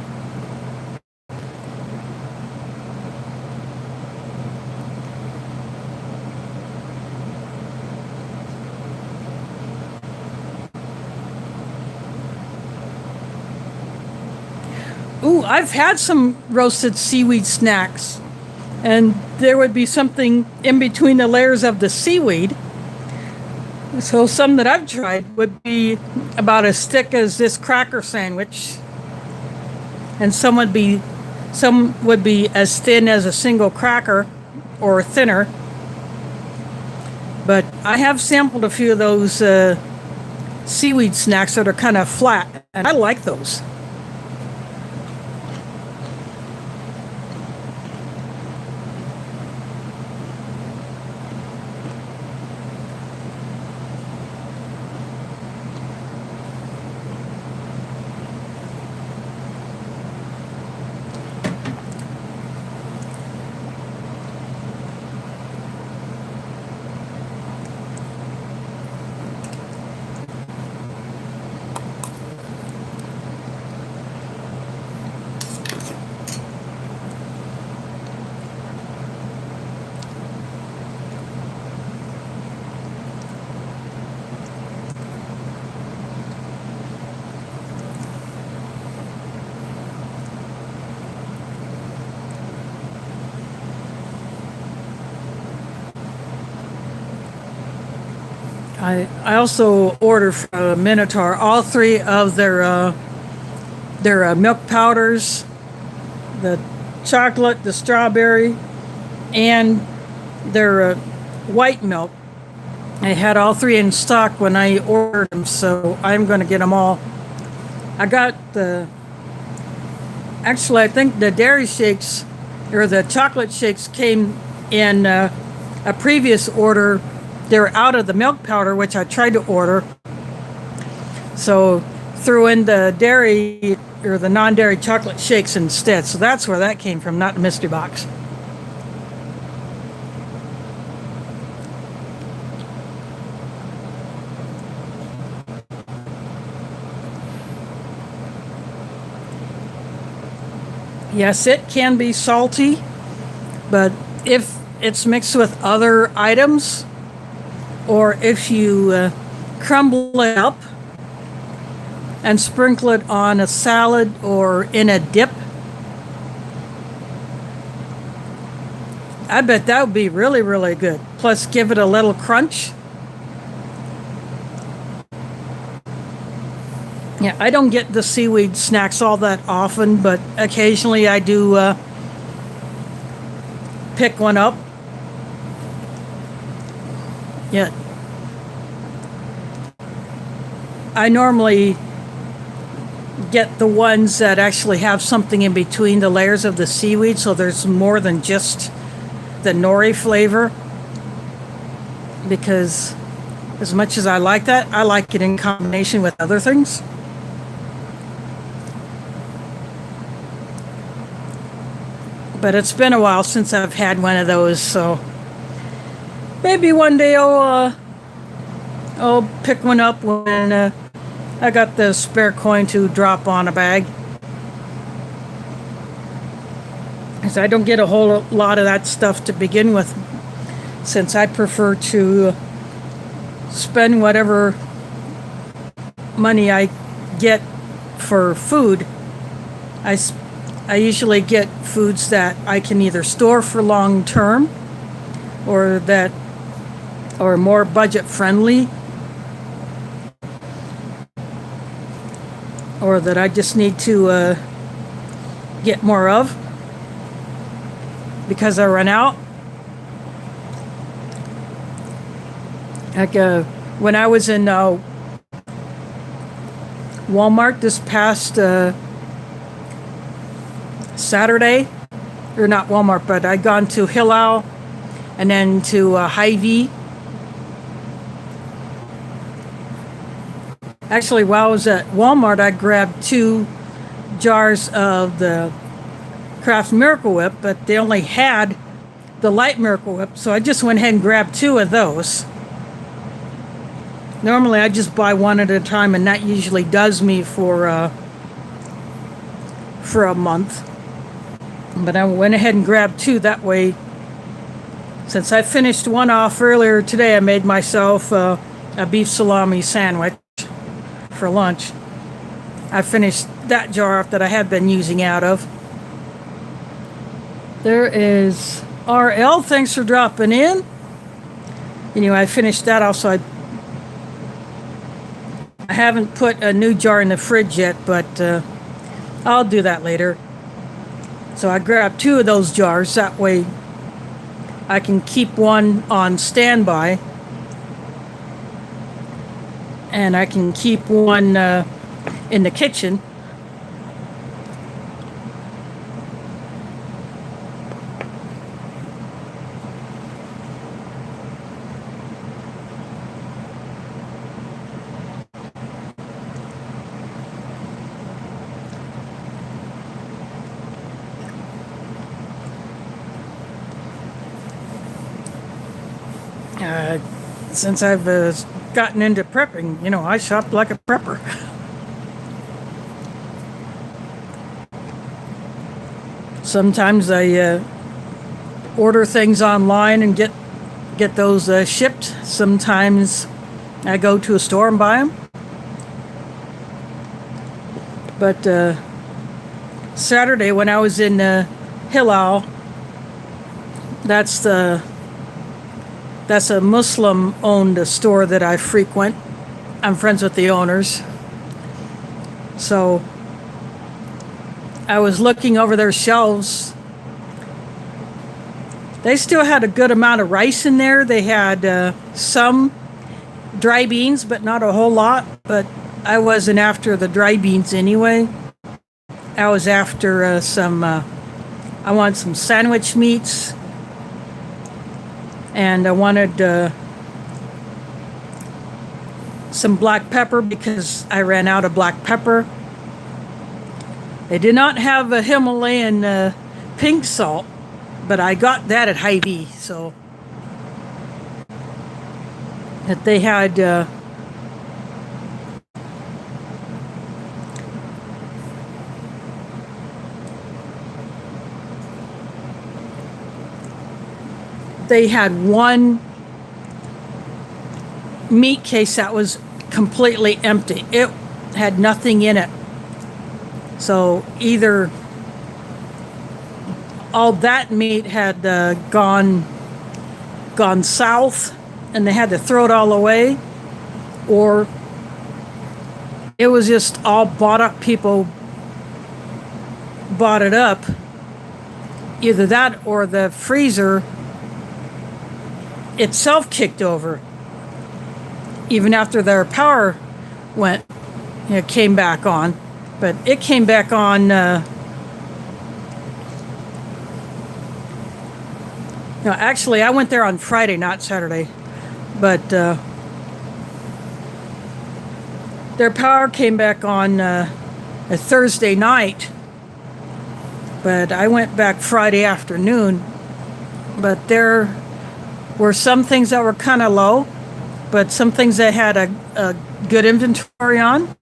Ooh, I've had some roasted seaweed snacks, and there would be something in between the layers of the seaweed. So some that I've tried would be about as thick as this cracker sandwich, and some would be as thin as a single cracker or thinner. But I have sampled a few of those seaweed snacks that are kind of flat, and I like those. I also ordered from Minotaur all 3 of their milk powders, the chocolate, the strawberry, and their white milk. I had all 3 in stock when I ordered them, so I'm going to get them all. I got the Actually, I think the dairy shakes or the chocolate shakes came in a previous order. They're out of the milk powder, which I tried to order. So threw in the dairy or the non-dairy chocolate shakes instead. So that's where that came from, not the mystery box. Yes, it can be salty, but if it's mixed with other items, or if you crumble it up and sprinkle it on a salad or in a dip, I bet that would be really, really good. Plus, give it a little crunch. Yeah, I don't get the seaweed snacks all that often, but occasionally I do pick one up. Yeah. I normally get the ones that actually have something in between the layers of the seaweed, so there's more than just the nori flavor. Because as much as I like that, I like it in combination with other things. But it's been a while since I've had one of those, so maybe one day I'll pick one up when I got the spare coin to drop on a bag. Because I don't get a whole lot of that stuff to begin with, since I prefer to spend whatever money I get for food. I usually get foods that I can either store for long term or that are more budget friendly, or that I just need to get more of because I run out. Like when I was in Walmart this past Saturday, or not Walmart, but I'd gone to Hillel and then to Hy-Vee. Actually, while I was at Walmart, I grabbed 2 jars of the Kraft Miracle Whip, but they only had the light Miracle Whip, so I just went ahead and grabbed 2 of those. Normally, I just buy one at a time, and that usually does me for a month. But I went ahead and grabbed 2 that way. Since I finished one off earlier today, I made myself a beef salami sandwich for lunch. I finished that jar off that I had been using out of. There is RL. Thanks for dropping in. Anyway, I finished that off, so I haven't put a new jar in the fridge yet, but I'll do that later. So I grabbed 2 of those jars. That way I can keep one on standby. And I can keep one in the kitchen. Since I've gotten into prepping, I shop like a prepper. Sometimes I order things online and get those shipped. Sometimes I go to a store and buy them. But Saturday when I was in Hillel, that's a Muslim-owned store that I frequent. I'm friends with the owners. So I was looking over their shelves. They still had a good amount of rice in there. They had some dry beans, but not a whole lot. But I wasn't after the dry beans anyway. I was after I wanted some sandwich meats, and I wanted some black pepper because I ran out of black pepper. They did not have a Himalayan pink salt, but I got that at Hy-Vee, so that they had one meat case that was completely empty. It had nothing in it. So either all that meat had gone south and they had to throw it all away, or it was just all bought up. People bought it up. Either that or the freezer itself kicked over. Even after their power came back on. But it came back on, actually I went there on Friday, not Saturday. But their power came back on a Thursday night. But I went back Friday afternoon. But there were some things that were kind of low, but some things that had a good inventory on.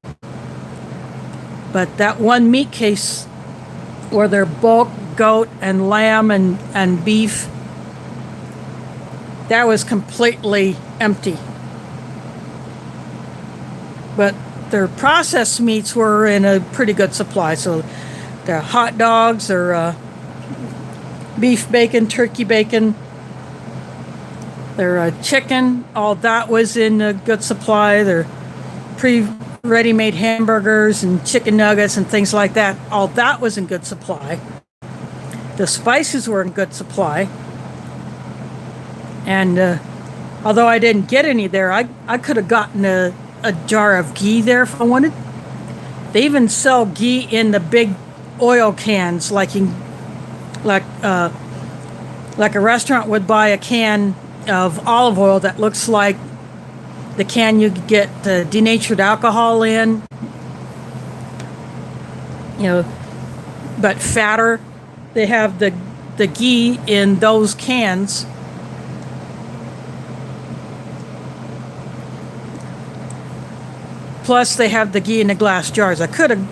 But that one meat case where their bulk goat and lamb and beef, that was completely empty. But their processed meats were in a pretty good supply. So their hot dogs, their beef bacon, turkey bacon, their chicken, all that was in a good supply. Their ready-made hamburgers and chicken nuggets and things like that, all that was in good supply. The spices were in good supply. And although I didn't get any there, I could have gotten a jar of ghee there if I wanted. They even sell ghee in the big oil cans, like a restaurant would buy a can of olive oil that looks like the can you get denatured alcohol in, but fatter. They have the ghee in those cans. Plus, they have the ghee in the glass jars. I could have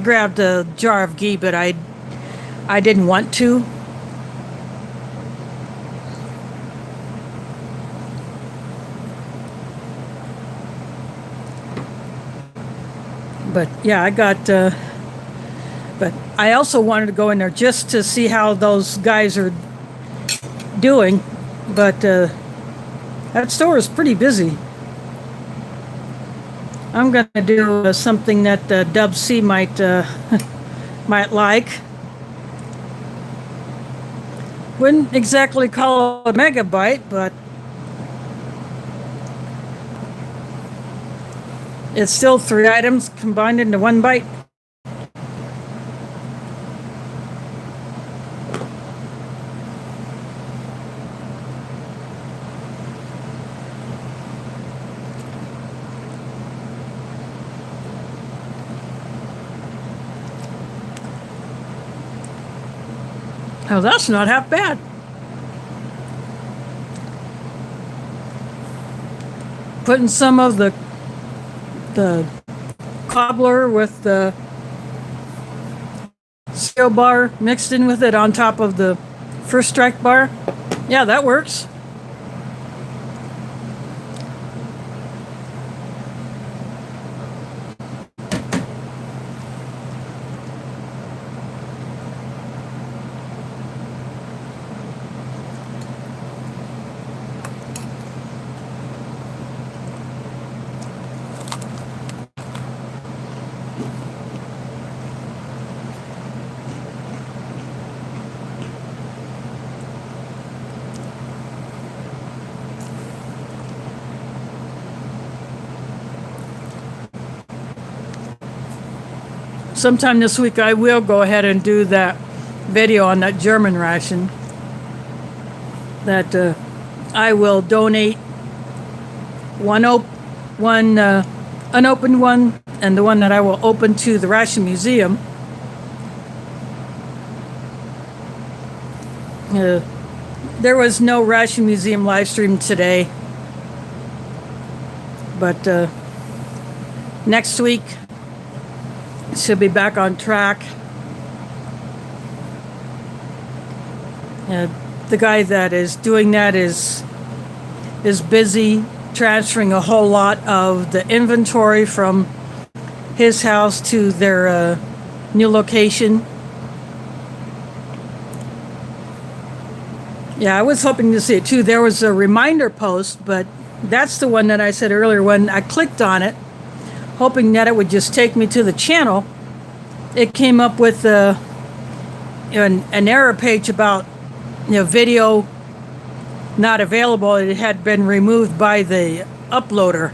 grabbed a jar of ghee, but I didn't want to. But yeah, I got, but I also wanted to go in there just to see how those guys are doing. But that store is pretty busy. I'm going to do something that Dub C might like. Wouldn't exactly call it a megabyte, but it's still 3 items combined into 1 bite. Oh, that's not half bad. Putting some of the cobbler with the cereal bar mixed in with it on top of the First Strike bar. Yeah, that works. sometime this week I will go ahead and do that video on that German ration. That I will donate one unopened one, and the one that I will open to the Ration Museum. There was no Ration Museum live stream today, but next week should be back on track. The guy that is doing that is busy transferring a whole lot of the inventory from his house to their new location. Yeah, I was hoping to see it too. There was a reminder post, but that's the one that I said earlier when I clicked on it, hoping that it would just take me to the channel. It came up with an error page about video not available. It had been removed by the uploader.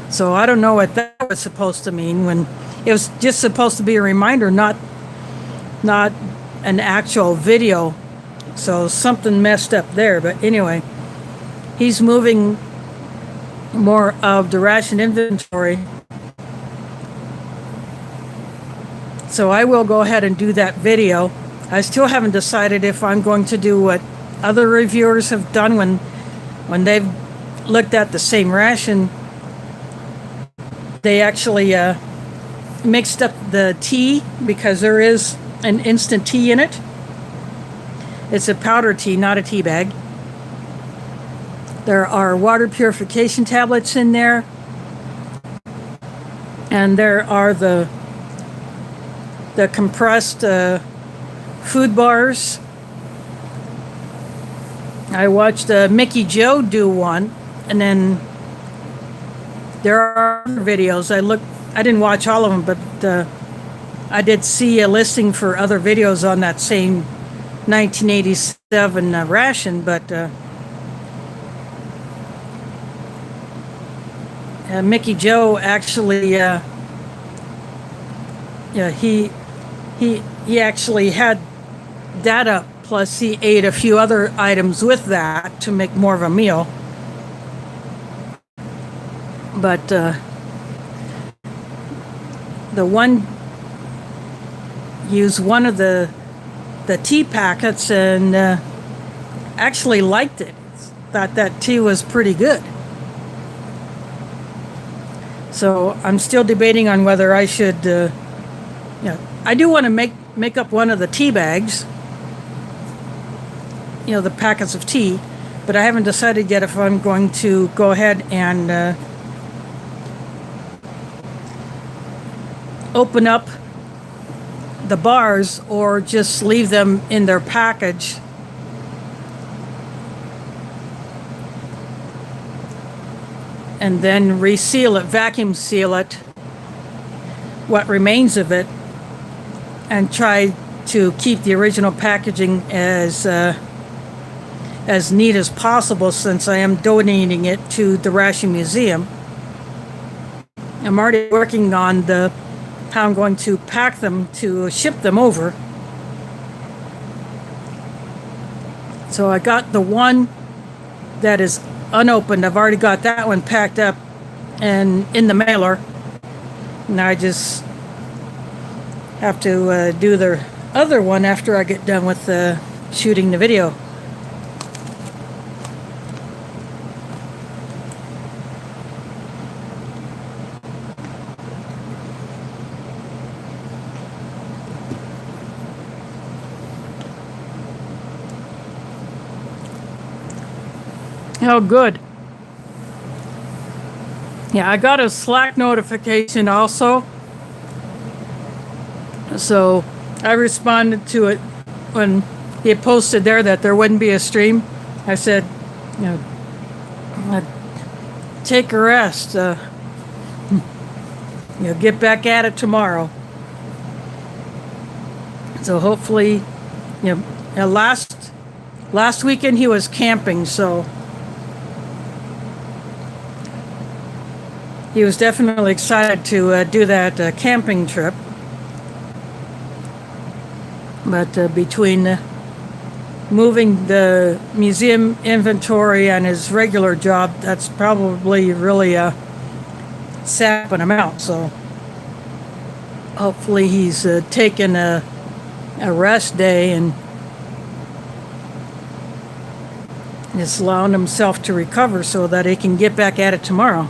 So I don't know what that was supposed to mean, when it was just supposed to be a reminder, not an actual video. So something messed up there. But anyway, he's moving more of the ration inventory. So I will go ahead and do that video. I still haven't decided if I'm going to do what other reviewers have done when they've looked at the same ration. They actually mixed up the tea, because there is an instant tea in it. It's a powder tea, not a tea bag. There are water purification tablets in there. And there are the compressed food bars. I watched Mickey Joe do one, and then there are other videos. I didn't watch all of them, but I did see a listing for other videos on that same 1987 ration, but Mickey Joe actually, he actually had that up, plus he ate a few other items with that to make more of a meal. But the one used one of the tea packets and actually liked it. Thought that tea was pretty good. So I'm still debating on whether I should, I do want to make up one of the tea bags, the packets of tea, but I haven't decided yet if I'm going to go ahead and open up the bars or just leave them in their package. And then reseal it, vacuum seal it, what remains of it, and try to keep the original packaging as neat as possible, since I am donating it to the Ration Museum. I'm already working on how I'm going to pack them to ship them over. So I got the one that is unopened. I've already got that one packed up and in the mailer. Now I just have to do the other one after I get done with shooting the video. Oh, good. Yeah, I got a Slack notification also. So I responded to it when he posted there that there wouldn't be a stream. I said, take a rest. Get back at it tomorrow. So hopefully, last weekend he was camping, so he was definitely excited to do that camping trip. But between moving the museum inventory and his regular job, that's probably really sapping him out. So hopefully he's taken a rest day and is allowing himself to recover so that he can get back at it tomorrow.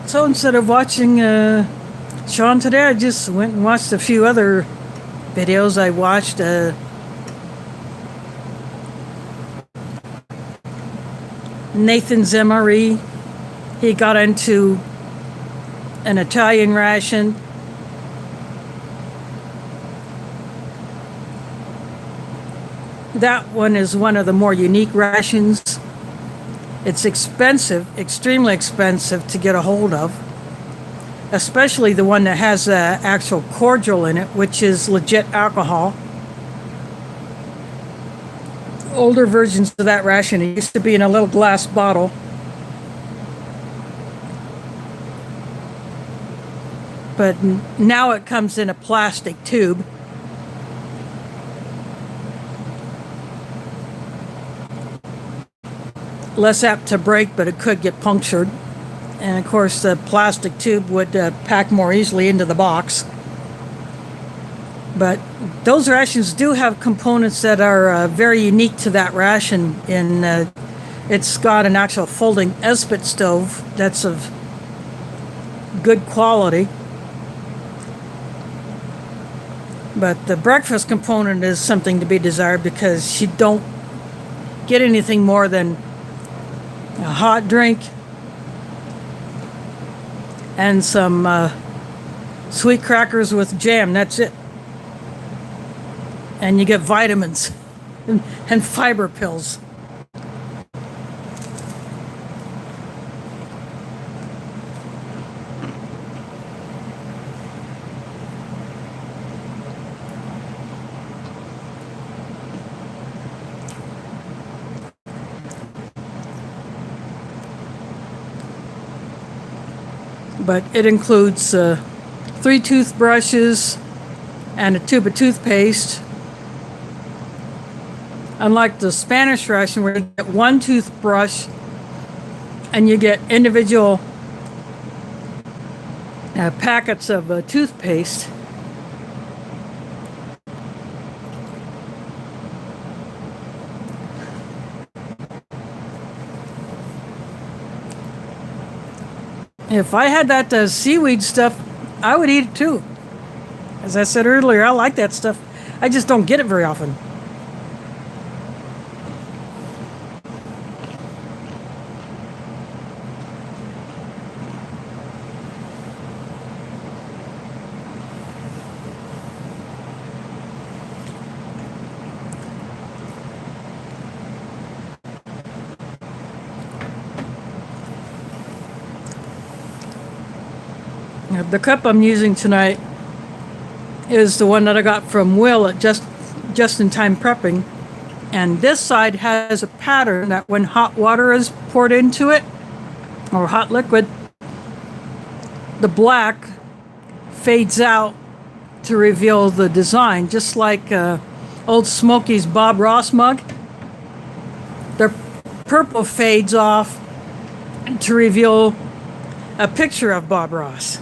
So instead of watching Sean today, I just went and watched a few other videos. I watched Nathan Zimmery. He got into an Italian ration. That one is one of the more unique rations. It's expensive, extremely expensive to get a hold of, especially the one that has actual cordial in it, which is legit alcohol. Older versions of that ration, it used to be in a little glass bottle. But now it comes in a plastic tube. Less apt to break, but it could get punctured. And of course, the plastic tube would pack more easily into the box. But those rations do have components that are very unique to that ration. And it's got an actual folding Esbit stove that's of good quality. But the breakfast component is something to be desired because you don't get anything more than a hot drink and some sweet crackers with jam. That's it. And you get vitamins and fiber pills. But it includes 3 toothbrushes and a tube of toothpaste. Unlike the Spanish ration where you get 1 toothbrush and you get individual packets of toothpaste. If I had that seaweed stuff, I would eat it too. As I said earlier, I like that stuff. I just don't get it very often. The cup I'm using tonight is the one that I got from Will at Just in Time Prepping. And this side has a pattern that when hot water is poured into it, or hot liquid, the black fades out to reveal the design, just like Old Smoky's Bob Ross mug. The purple fades off to reveal a picture of Bob Ross.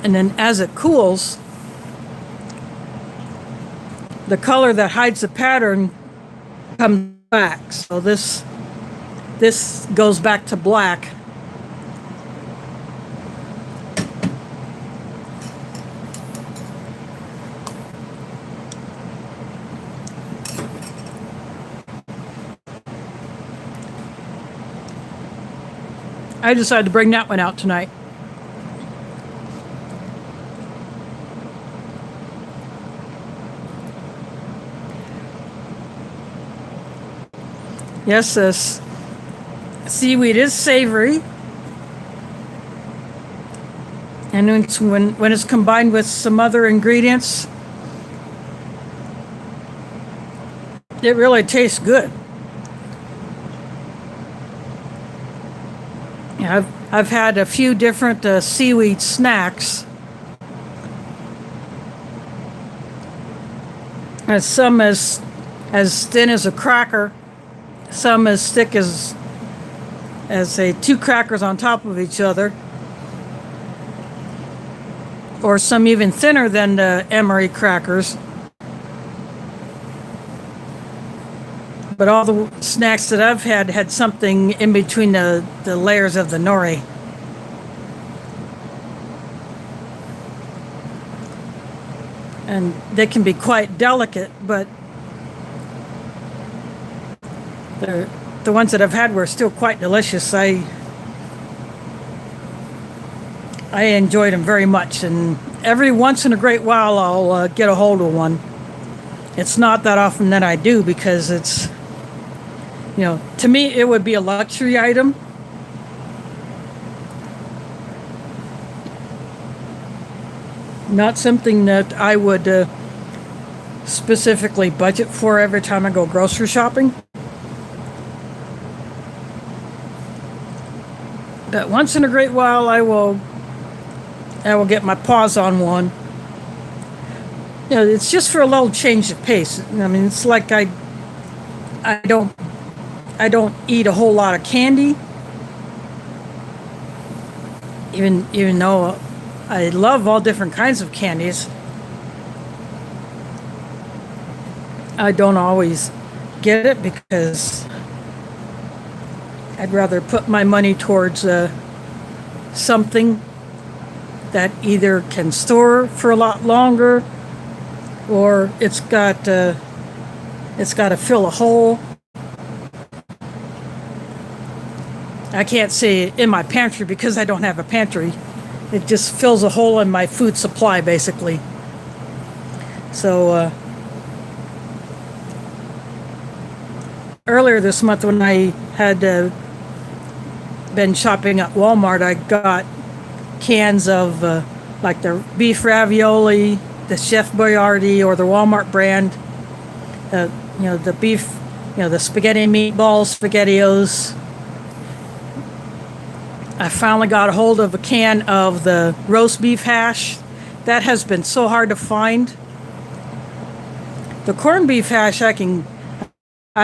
And then as it cools, the color that hides the pattern comes back. So this goes back to black. I decided to bring that one out tonight. Yes, this seaweed is savory. And when it's combined with some other ingredients, it really tastes good. Yeah, I've had a few different seaweed snacks. And some as thin as a cracker, some as thick as say 2 crackers on top of each other, or some even thinner than the emery crackers. But all the snacks that I've had something in between the layers of the nori. And they can be quite delicate, but the ones that I've had were still quite delicious. I enjoyed them very much, and every once in a great while I'll get a hold of one. It's not that often that I do, because it's, to me it would be a luxury item. Not something that I would specifically budget for every time I go grocery shopping. But once in a great while I will get my paws on one. It's just for a little change of pace. I mean, it's like I don't eat a whole lot of candy, even though I love all different kinds of candies. I don't always get it because I'd rather put my money towards something that either can store for a lot longer, or it's got to fill a hole. I can't say in my pantry because I don't have a pantry. It just fills a hole in my food supply, basically. So earlier this month, when I had been shopping at Walmart, I got cans of like the beef ravioli, the Chef Boyardee, or the Walmart brand. The beef, the spaghetti meatballs, SpaghettiOs. I finally got a hold of a can of the roast beef hash. That has been so hard to find. The corned beef hash I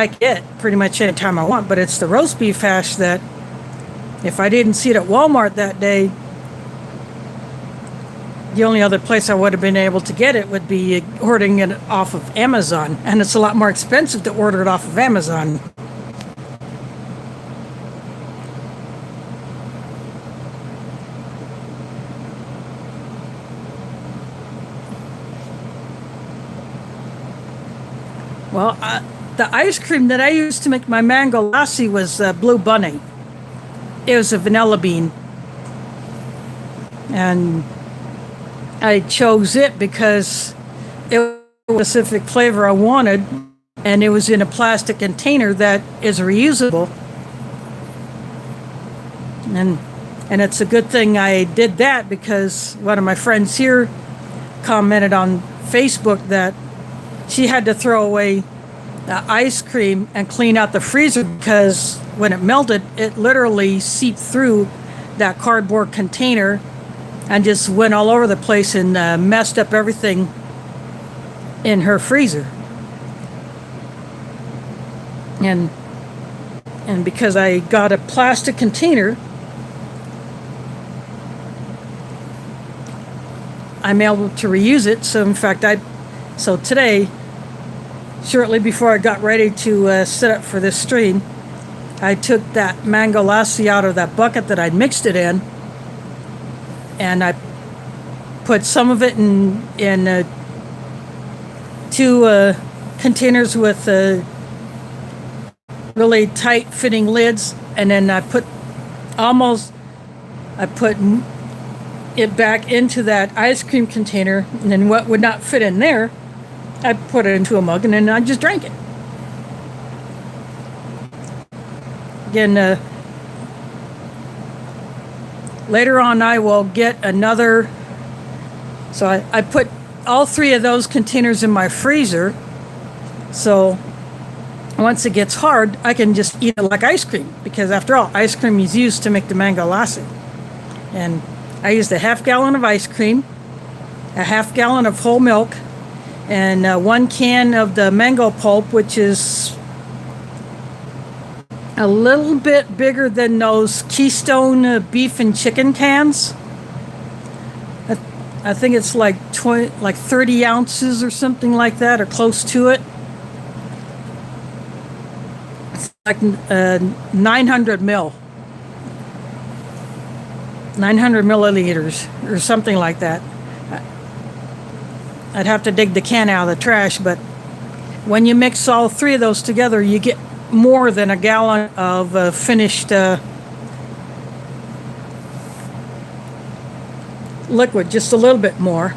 get pretty much any time I want, but it's the roast beef hash that, if I didn't see it at Walmart that day, the only other place I would have been able to get it would be ordering it off of Amazon, and it's a lot more expensive to order it off of Amazon. Well, the ice cream that I used to make my mango lassi was Blue Bunny. It was a vanilla bean. And I chose it because it was a specific flavor I wanted, and it was in a plastic container that is reusable. And it's a good thing I did that, because one of my friends here commented on Facebook that she had to throw away the ice cream and clean out the freezer because when it melted, it literally seeped through that cardboard container and just went all over the place and messed up everything in her freezer. And because I got a plastic container, I'm able to reuse it. So in fact, so today, shortly before I got ready to set up for this stream, I took that mango lassi out of that bucket that I'd mixed it in, and I put some of it in 2 containers with really tight fitting lids, and then I put almost, I put it back into that ice cream container, and then what would not fit in there, I put it into a mug, and then I just drank it. Again, later on I will get another, so I put all 3 of those containers in my freezer, so once it gets hard, I can just eat it like ice cream, because after all, ice cream is used to make the mango lassi. And I used a half gallon of ice cream, a half gallon of whole milk, and 1 can of the mango pulp, which is a little bit bigger than those Keystone beef and chicken cans. I think it's like 30 ounces or something like that, or close to it. It's like 900 milliliters or something like that. I'd have to dig the can out of the trash, but when you mix all 3 of those together, you get more than a gallon of finished liquid, just a little bit more.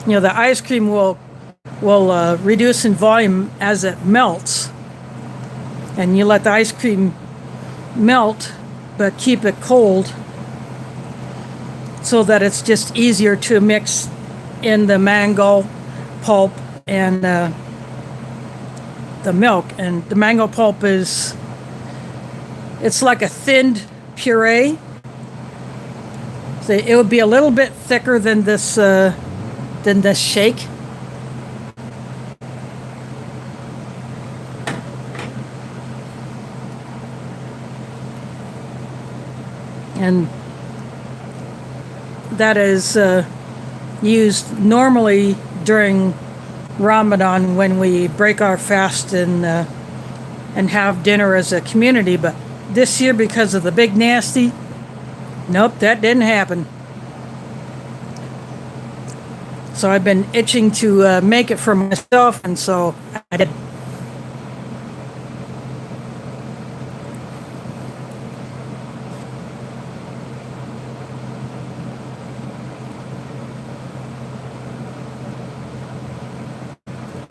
You know, the ice cream will reduce in volume as it melts, and you let the ice cream melt, but keep it cold so that it's just easier to mix in the mango pulp and the milk. And the mango pulp it's like a thinned puree. So it would be a little bit thicker than this shake. And that is used normally during Ramadan when we break our fast and have dinner as a community. But this year, because of the big nasty, nope, that didn't happen. So I've been itching to make it for myself, and so I did.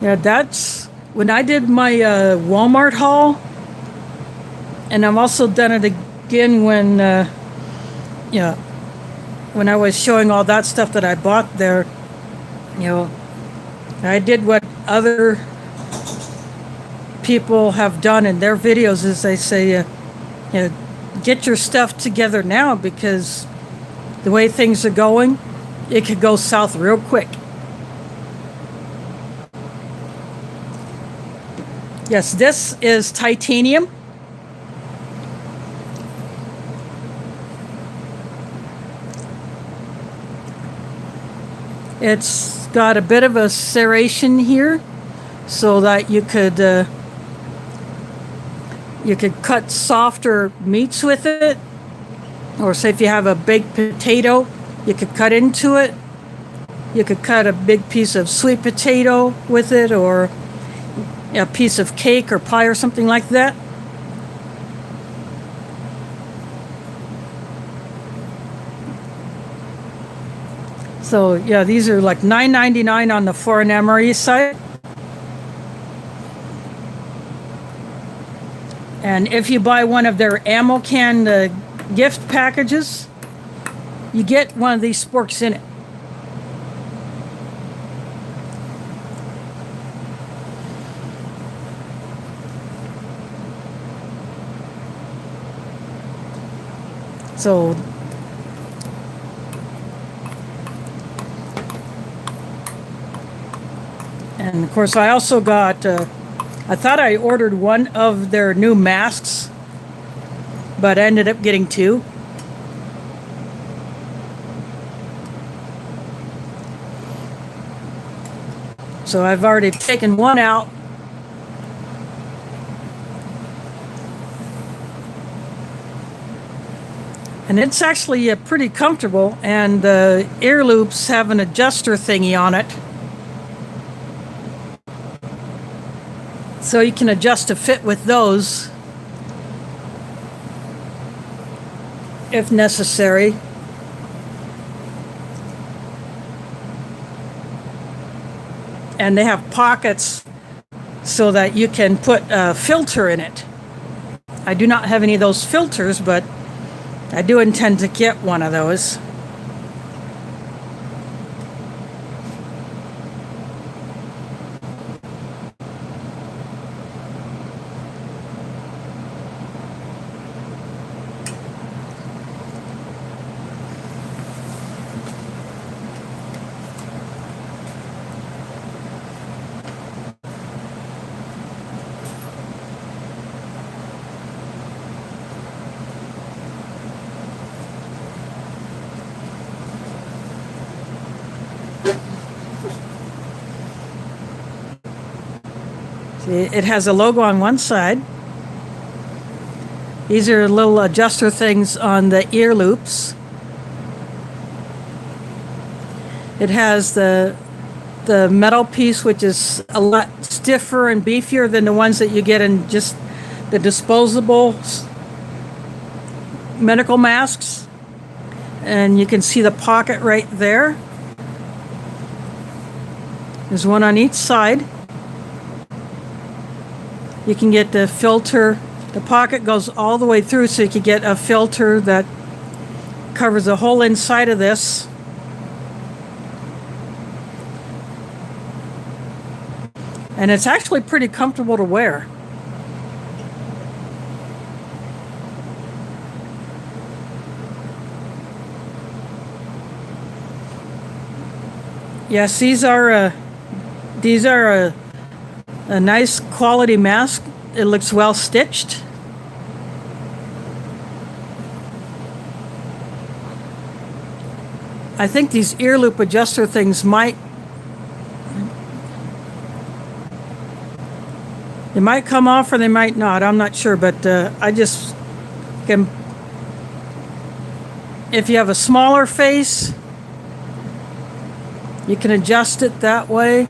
Yeah, that's when I did my Walmart haul, and I've also done it again when, when I was showing all that stuff that I bought there. You know, I did what other people have done in their videos, is they say, get your stuff together now, because the way things are going, it could go south real quick. Yes, this is titanium. It's got a bit of a serration here, so that you could cut softer meats with it, or say if you have a baked potato, you could cut into it. You could cut a big piece of sweet potato with it, or a piece of cake or pie or something like that. So yeah, these are like $9.99 on the Foreign Emery site. And if you buy one of their ammo can gift packages, you get one of these sporks in it. So and of course I also got I thought I ordered one of their new masks, but I ended up getting 2. So I've already taken one out. And it's actually pretty comfortable, and the ear loops have an adjuster thingy on it. So you can adjust to fit with those if necessary. And they have pockets so that you can put a filter in it. I do not have any of those filters, but I do intend to get one of those. It has a logo on one side. These are little adjuster things on the ear loops. It has the metal piece, which is a lot stiffer and beefier than the ones that you get in just the disposable medical masks. And you can see the pocket right there. There's one on each side. You can get the filter. The pocket goes all the way through, so you can get a filter that covers the whole inside of this. And it's actually pretty comfortable to wear. Yes, these are a nice quality mask. It looks well stitched. I think these ear loop adjuster things might come off or they might not. I'm not sure, but I just can. If you have a smaller face, you can adjust it that way.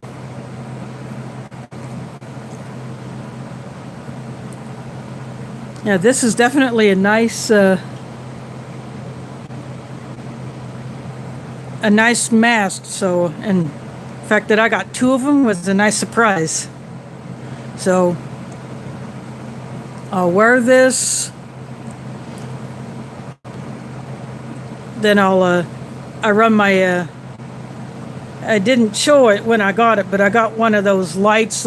Yeah, this is definitely a nice mask. So, and the fact that I got two of them was a nice surprise. So, I'll wear this. Then I run my. I didn't show it when I got it, but I got one of those lights.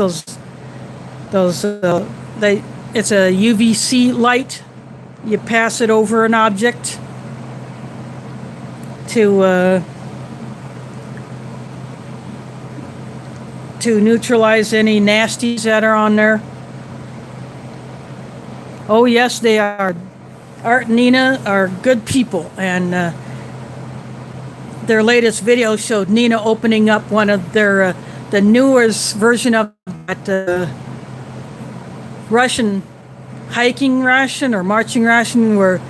It's a UVC light. You pass it over an object to neutralize any nasties that are on there. Oh yes, they are. Art and Nina are good people, and their latest video showed Nina opening up one of their the newest version of that Russian hiking ration or marching ration, where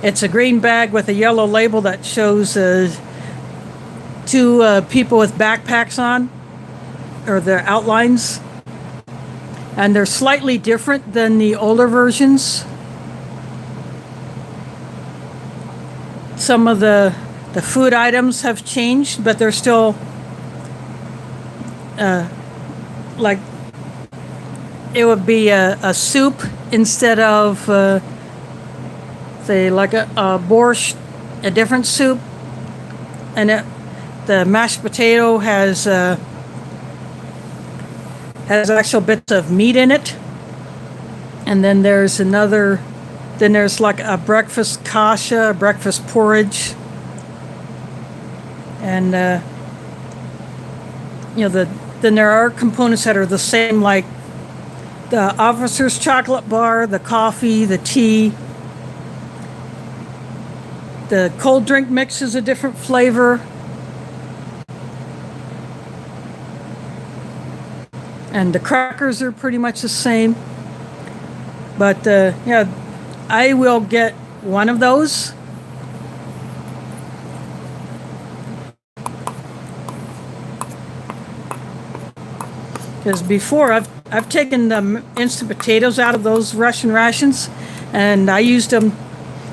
it's a green bag with a yellow label that shows two people with backpacks on, or their outlines. And they're slightly different than the older versions. Some of the food items have changed, but they're still like it would be a soup instead of say like a borscht, a different soup. And the mashed potato has actual bits of meat in it. And then there's like a breakfast kasha, a breakfast porridge. And then there are components that are the same, like the officer's chocolate bar, the coffee, the tea. The cold drink mix is a different flavor. And the crackers are pretty much the same. But yeah, I will get one of those. Because before I've I've taken the instant potatoes out of those Russian rations, and I used them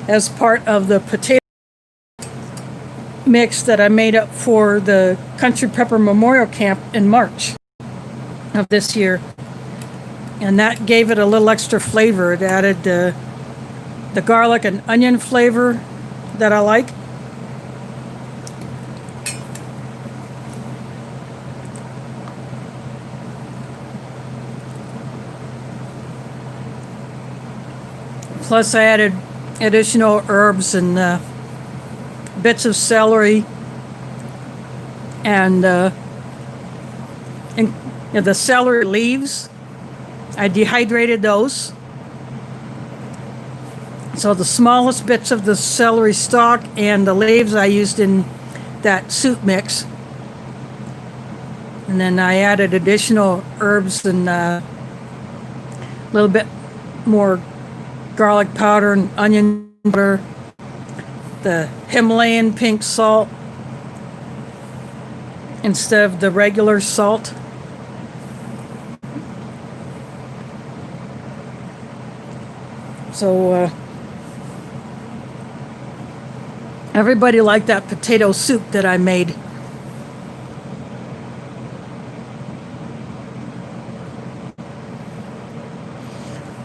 as part of the potato mix that I made up for the Country Pepper Memorial Camp in March of this year. And that gave it a little extra flavor. It added the garlic and onion flavor that I like. Plus I added additional herbs and bits of celery and the celery leaves. I dehydrated those. So the smallest bits of the celery stalk and the leaves I used in that soup mix. And then I added additional herbs and a little bit more garlic powder and onion powder, the Himalayan pink salt instead of the regular salt. So everybody liked that potato soup that I made.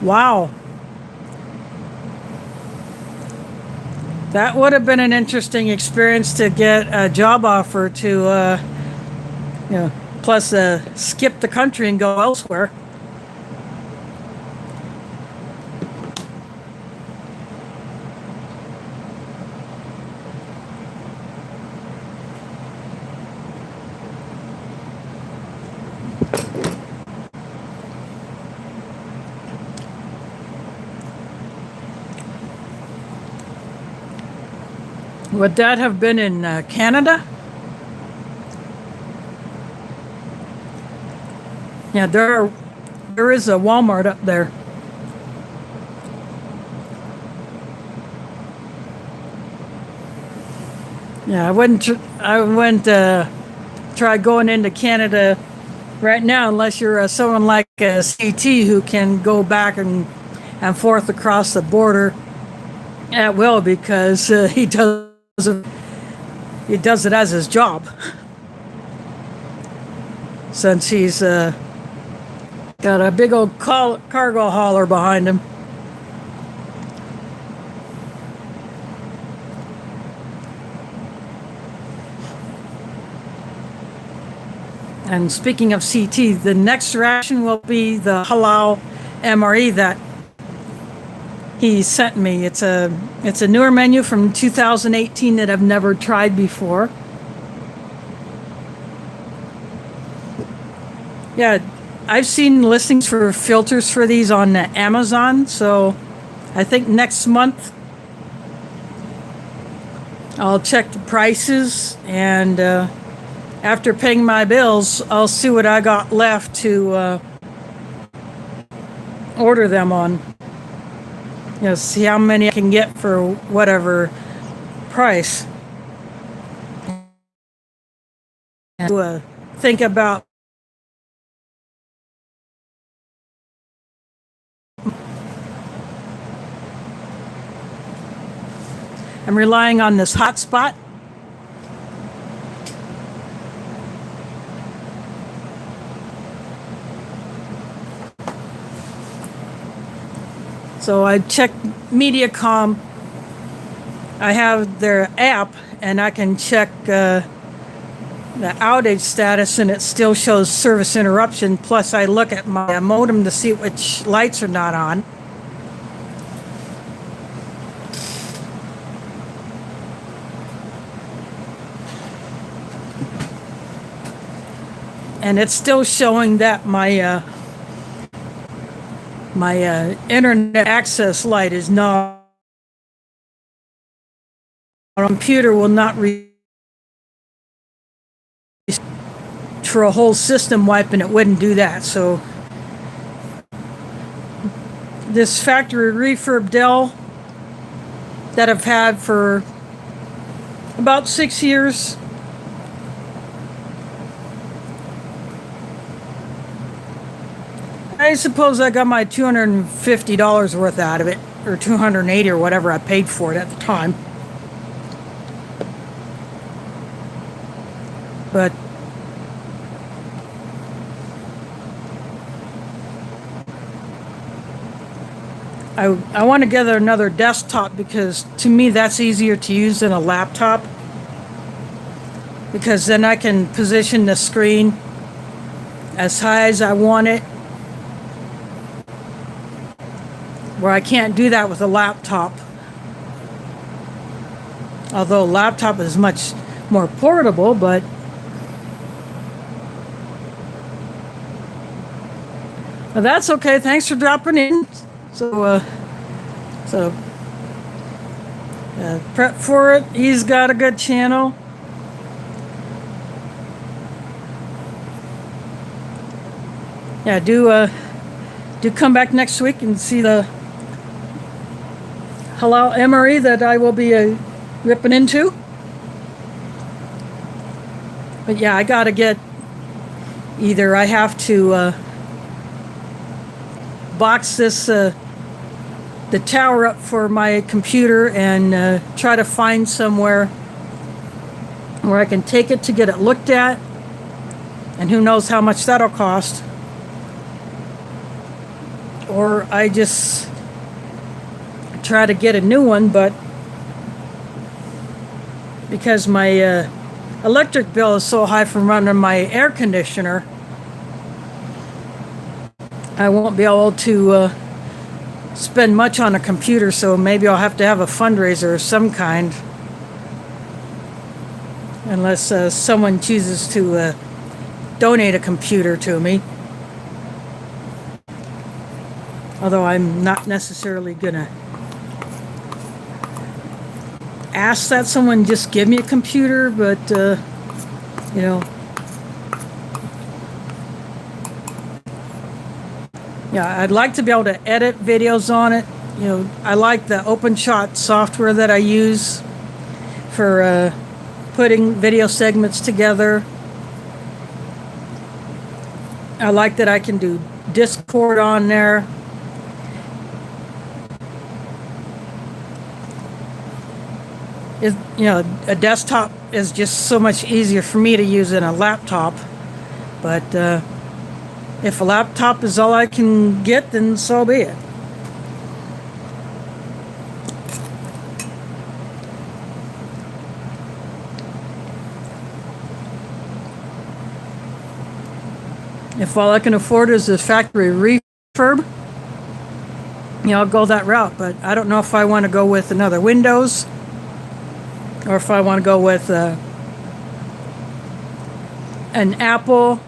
Wow. That would have been an interesting experience to get a job offer to, plus skip the country and go elsewhere. Would that have been in Canada? Yeah, there is a Walmart up there. Yeah, I wouldn't try going into Canada right now unless you're someone like CT who can go back and forth across the border at will, because he does it as his job, since he's got a big old cargo hauler behind him. And speaking of CT, the next ration will be the halal MRE that he sent me. It's a newer menu from 2018 that I've never tried before. Yeah, I've seen listings for filters for these on Amazon, so I think next month I'll check the prices, and after paying my bills, I'll see what I got left to order them on. See how many I can get for whatever price. And think about I'm relying on this hotspot. So I checked Mediacom. I have their app, and I can check the outage status, and it still shows service interruption. Plus, I look at my modem to see which lights are not on. And it's still showing that my internet access light is not. Our computer will not for a whole system wipe, and it wouldn't do that. So this factory refurb Dell that I've had for about 6 years, I suppose I got my $250 worth out of it, or $280 or whatever I paid for it at the time. But I want to get another desktop because to me that's easier to use than a laptop, because then I can position the screen as high as I want it, where I can't do that with a laptop. Although a laptop is much more portable, but well, that's okay. Thanks for dropping in. So prep for it. He's got a good channel. Yeah, do come back next week and see the halal emery that I will be ripping into. But yeah, I gotta get, either I have to box this the tower up for my computer and try to find somewhere where I can take it to get it looked at, and who knows how much that'll cost. Or I just try to get a new one, but because my electric bill is so high from running my air conditioner, I won't be able to spend much on a computer, so maybe I'll have to have a fundraiser of some kind, unless someone chooses to donate a computer to me. Although I'm not necessarily gonna ask that someone just give me a computer, but you know, yeah, I'd like to be able to edit videos on it. You know, I like the OpenShot software that I use for putting video segments together. I like that I can do Discord on there. You know, a desktop is just so much easier for me to use than a laptop. But if a laptop is all I can get, then so be it. If all I can afford is a factory refurb, you know, I'll go that route. But I don't know if I want to go with another Windows, or if I want to go with an Apple,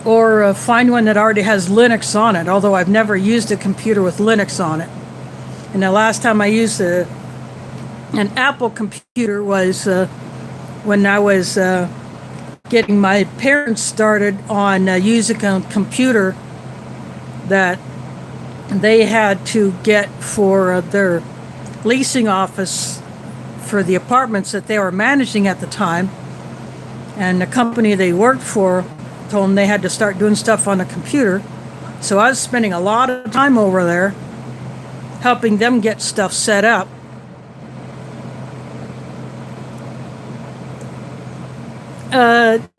or find one that already has Linux on it, although I've never used a computer with Linux on it. And the last time I used an Apple computer was when I was getting my parents started on using a computer that they had to get for their leasing office for the apartments that they were managing at the time. And the company they worked for told them they had to start doing stuff on the computer. So I was spending a lot of time over there helping them get stuff set up.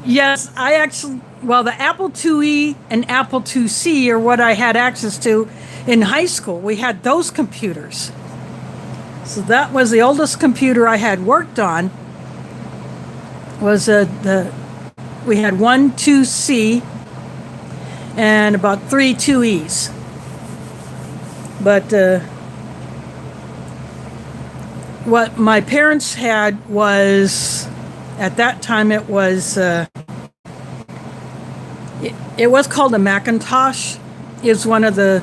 Yes, I actually, well, the Apple IIe and Apple IIc are what I had access to in high school. We had those computers. So that was the oldest computer I had worked on. Was we had one 2C and about 3 2Es. But what my parents had was, at that time it was called a Macintosh. It was one of the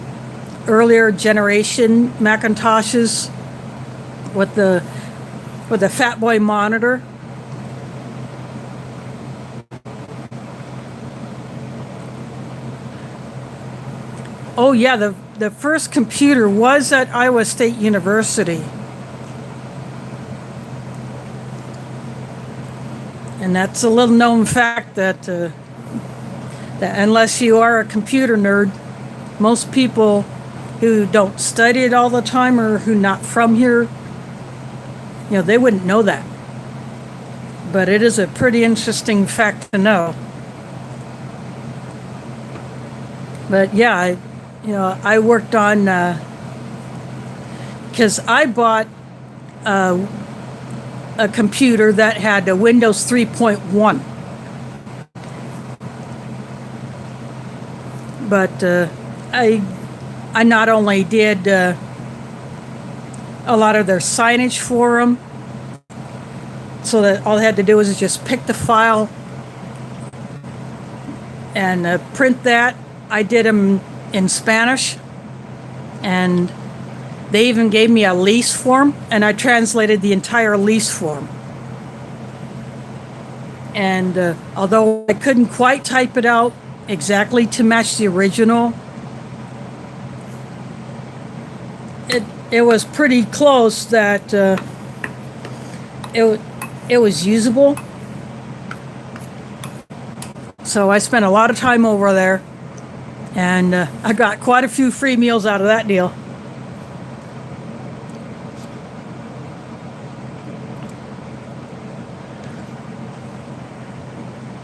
earlier generation Macintoshes with the Fat Boy monitor. Oh yeah, the first computer was at Iowa State University. And And that's a little known fact that, that unless you are a computer nerd, most people who don't study it all the time or who not from here, they wouldn't know that. But it is a pretty interesting fact to know. But yeah, I worked on, because I bought a computer that had a Windows 3.1. But I not only did a lot of their signage for them, so that all I had to do was just pick the file and print that. I did them in Spanish, and they even gave me a lease form, and I translated the entire lease form. And although I couldn't quite type it out exactly to match the original, it was pretty close that it was usable. So I spent a lot of time over there, and I got quite a few free meals out of that deal.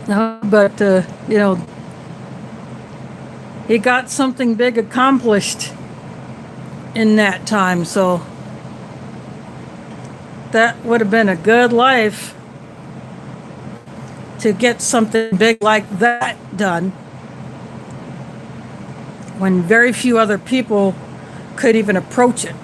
But he got something big accomplished in that time, so that would have been a good life to get something big like that done when very few other people could even approach it.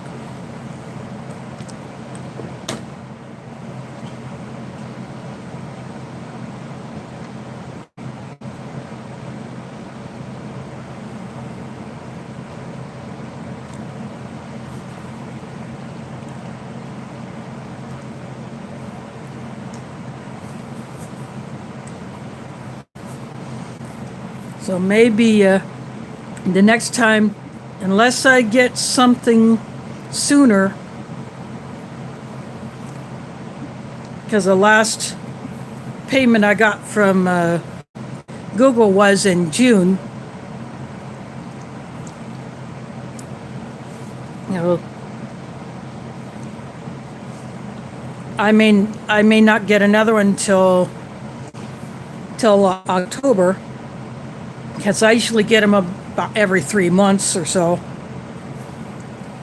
So maybe the next time, unless I get something sooner, because the last payment I got from Google was in June. I may not get another one till October. Because I usually get them about every 3 months or so.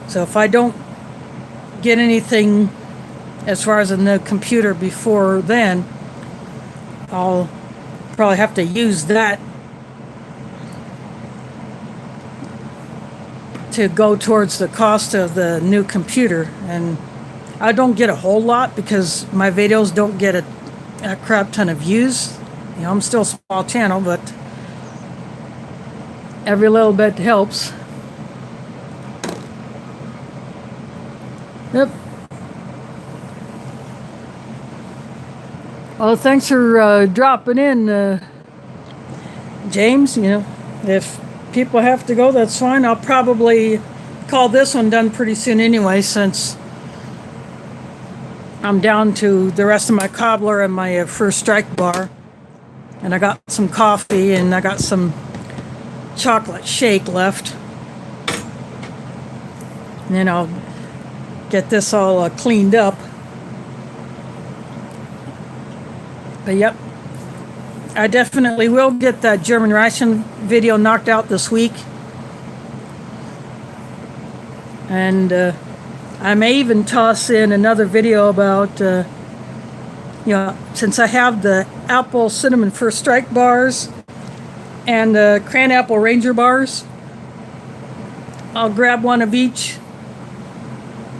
So if I don't get anything as far as a new computer before then, I'll probably have to use that to go towards the cost of the new computer. And I don't get a whole lot because my videos don't get a crap ton of views. I'm still a small channel, but every little bit helps. Yep. Well, thanks for dropping in, James. If people have to go, that's fine. I'll probably call this one done pretty soon anyway, since I'm down to the rest of my cobbler and my first strike bar. And I got some coffee and I got some chocolate shake left. And then I'll get this all cleaned up. But yep, I definitely will get that German Ration video knocked out this week. And I may even toss in another video about, since I have the apple cinnamon first strike bars and the cran apple ranger bars, I'll grab one of each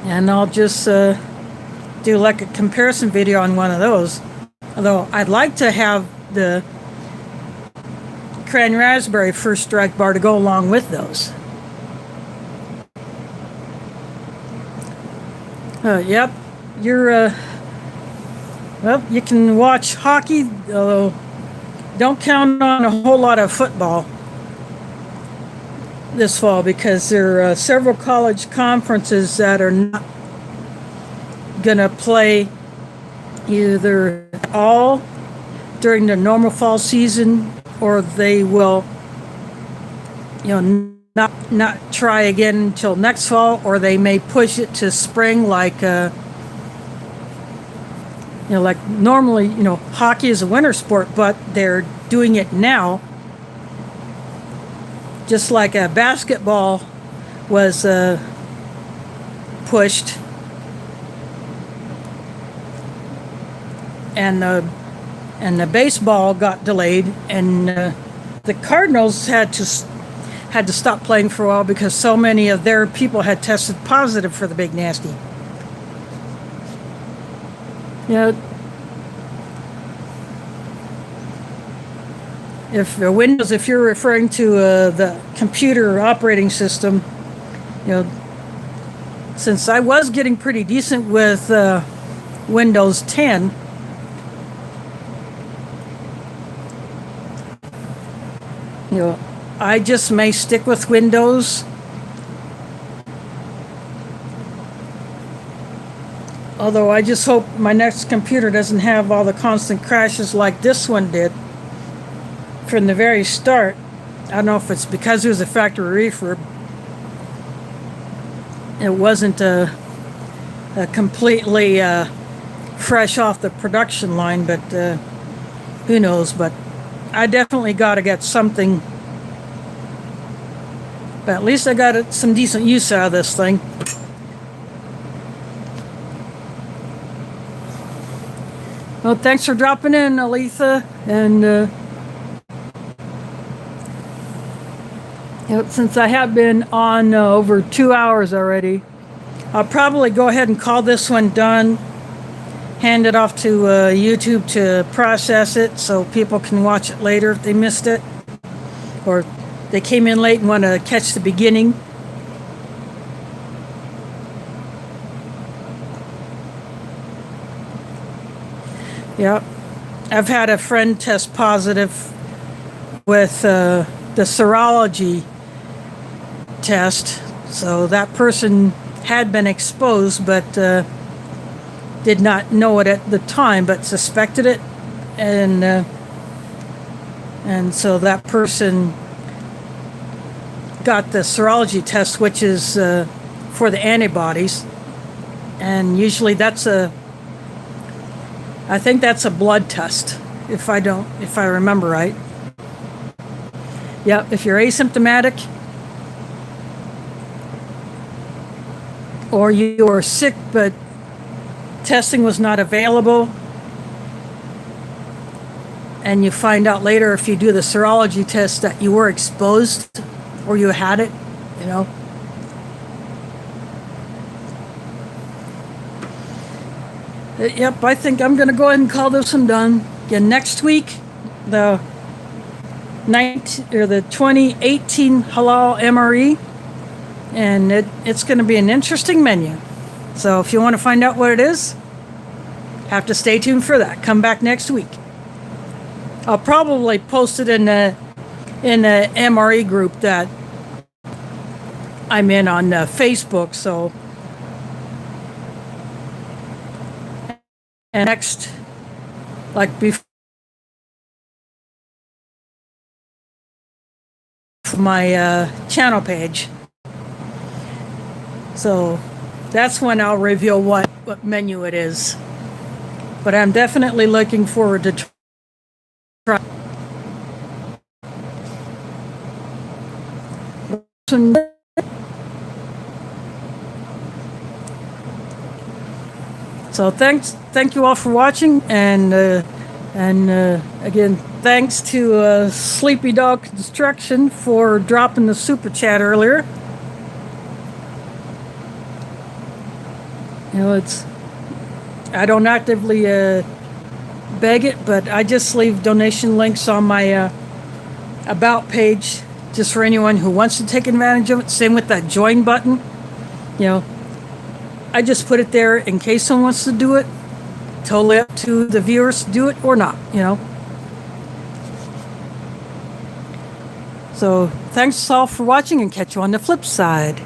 and I'll just do like a comparison video on one of those. Although I'd like to have the cran raspberry first strike bar to go along with those. Yep, well, you can watch hockey, although don't count on a whole lot of football this fall because there are several college conferences that are not going to play either all during the normal fall season, or they will, not try again until next fall, or they may push it to spring, like like normally, hockey is a winter sport, but they're doing it now. Just like basketball was pushed, and the baseball got delayed, and the Cardinals had to stop playing for a while because so many of their people had tested positive for the big nasty. If you're referring to the computer operating system, since I was getting pretty decent with Windows 10, I just may stick with Windows. Although I just hope my next computer doesn't have all the constant crashes like this one did from the very start. I don't know if it's because it was a factory refurb. It wasn't a completely fresh off the production line, but who knows. But I definitely got to get something. But at least I got some decent use out of this thing. Well, thanks for dropping in, Aletha. And since I have been on over 2 hours already, I'll probably go ahead and call this one done. Hand it off to YouTube to process it so people can watch it later if they missed it. Or they came in late and want to catch the beginning. Yeah, I've had a friend test positive with the serology test. So that person had been exposed, but did not know it at the time, but suspected it. And so that person got the serology test, which is for the antibodies. And usually I think that's a blood test, if I remember right. Yeah, if you're asymptomatic or you were sick but testing was not available, and you find out later if you do the serology test that you were exposed or you had it, Yep, I think I'm going to go ahead and call this one done. Again, next week, the 2018 Halal MRE, and it's going to be an interesting menu. So if you want to find out what it is, have to stay tuned for that. Come back next week. I'll probably post it in the MRE group that I'm in on Facebook. So. And next, like before my channel page. So that's when I'll reveal what menu it is. But I'm definitely looking forward to try. So thank you all for watching, and again, thanks to Sleepy Dog Construction for dropping the super chat earlier. I don't actively beg it, but I just leave donation links on my about page just for anyone who wants to take advantage of it. Same with that join button. I just put it there in case someone wants to do it. Totally up to the viewers to do it or not, So thanks all for watching, and catch you on the flip side.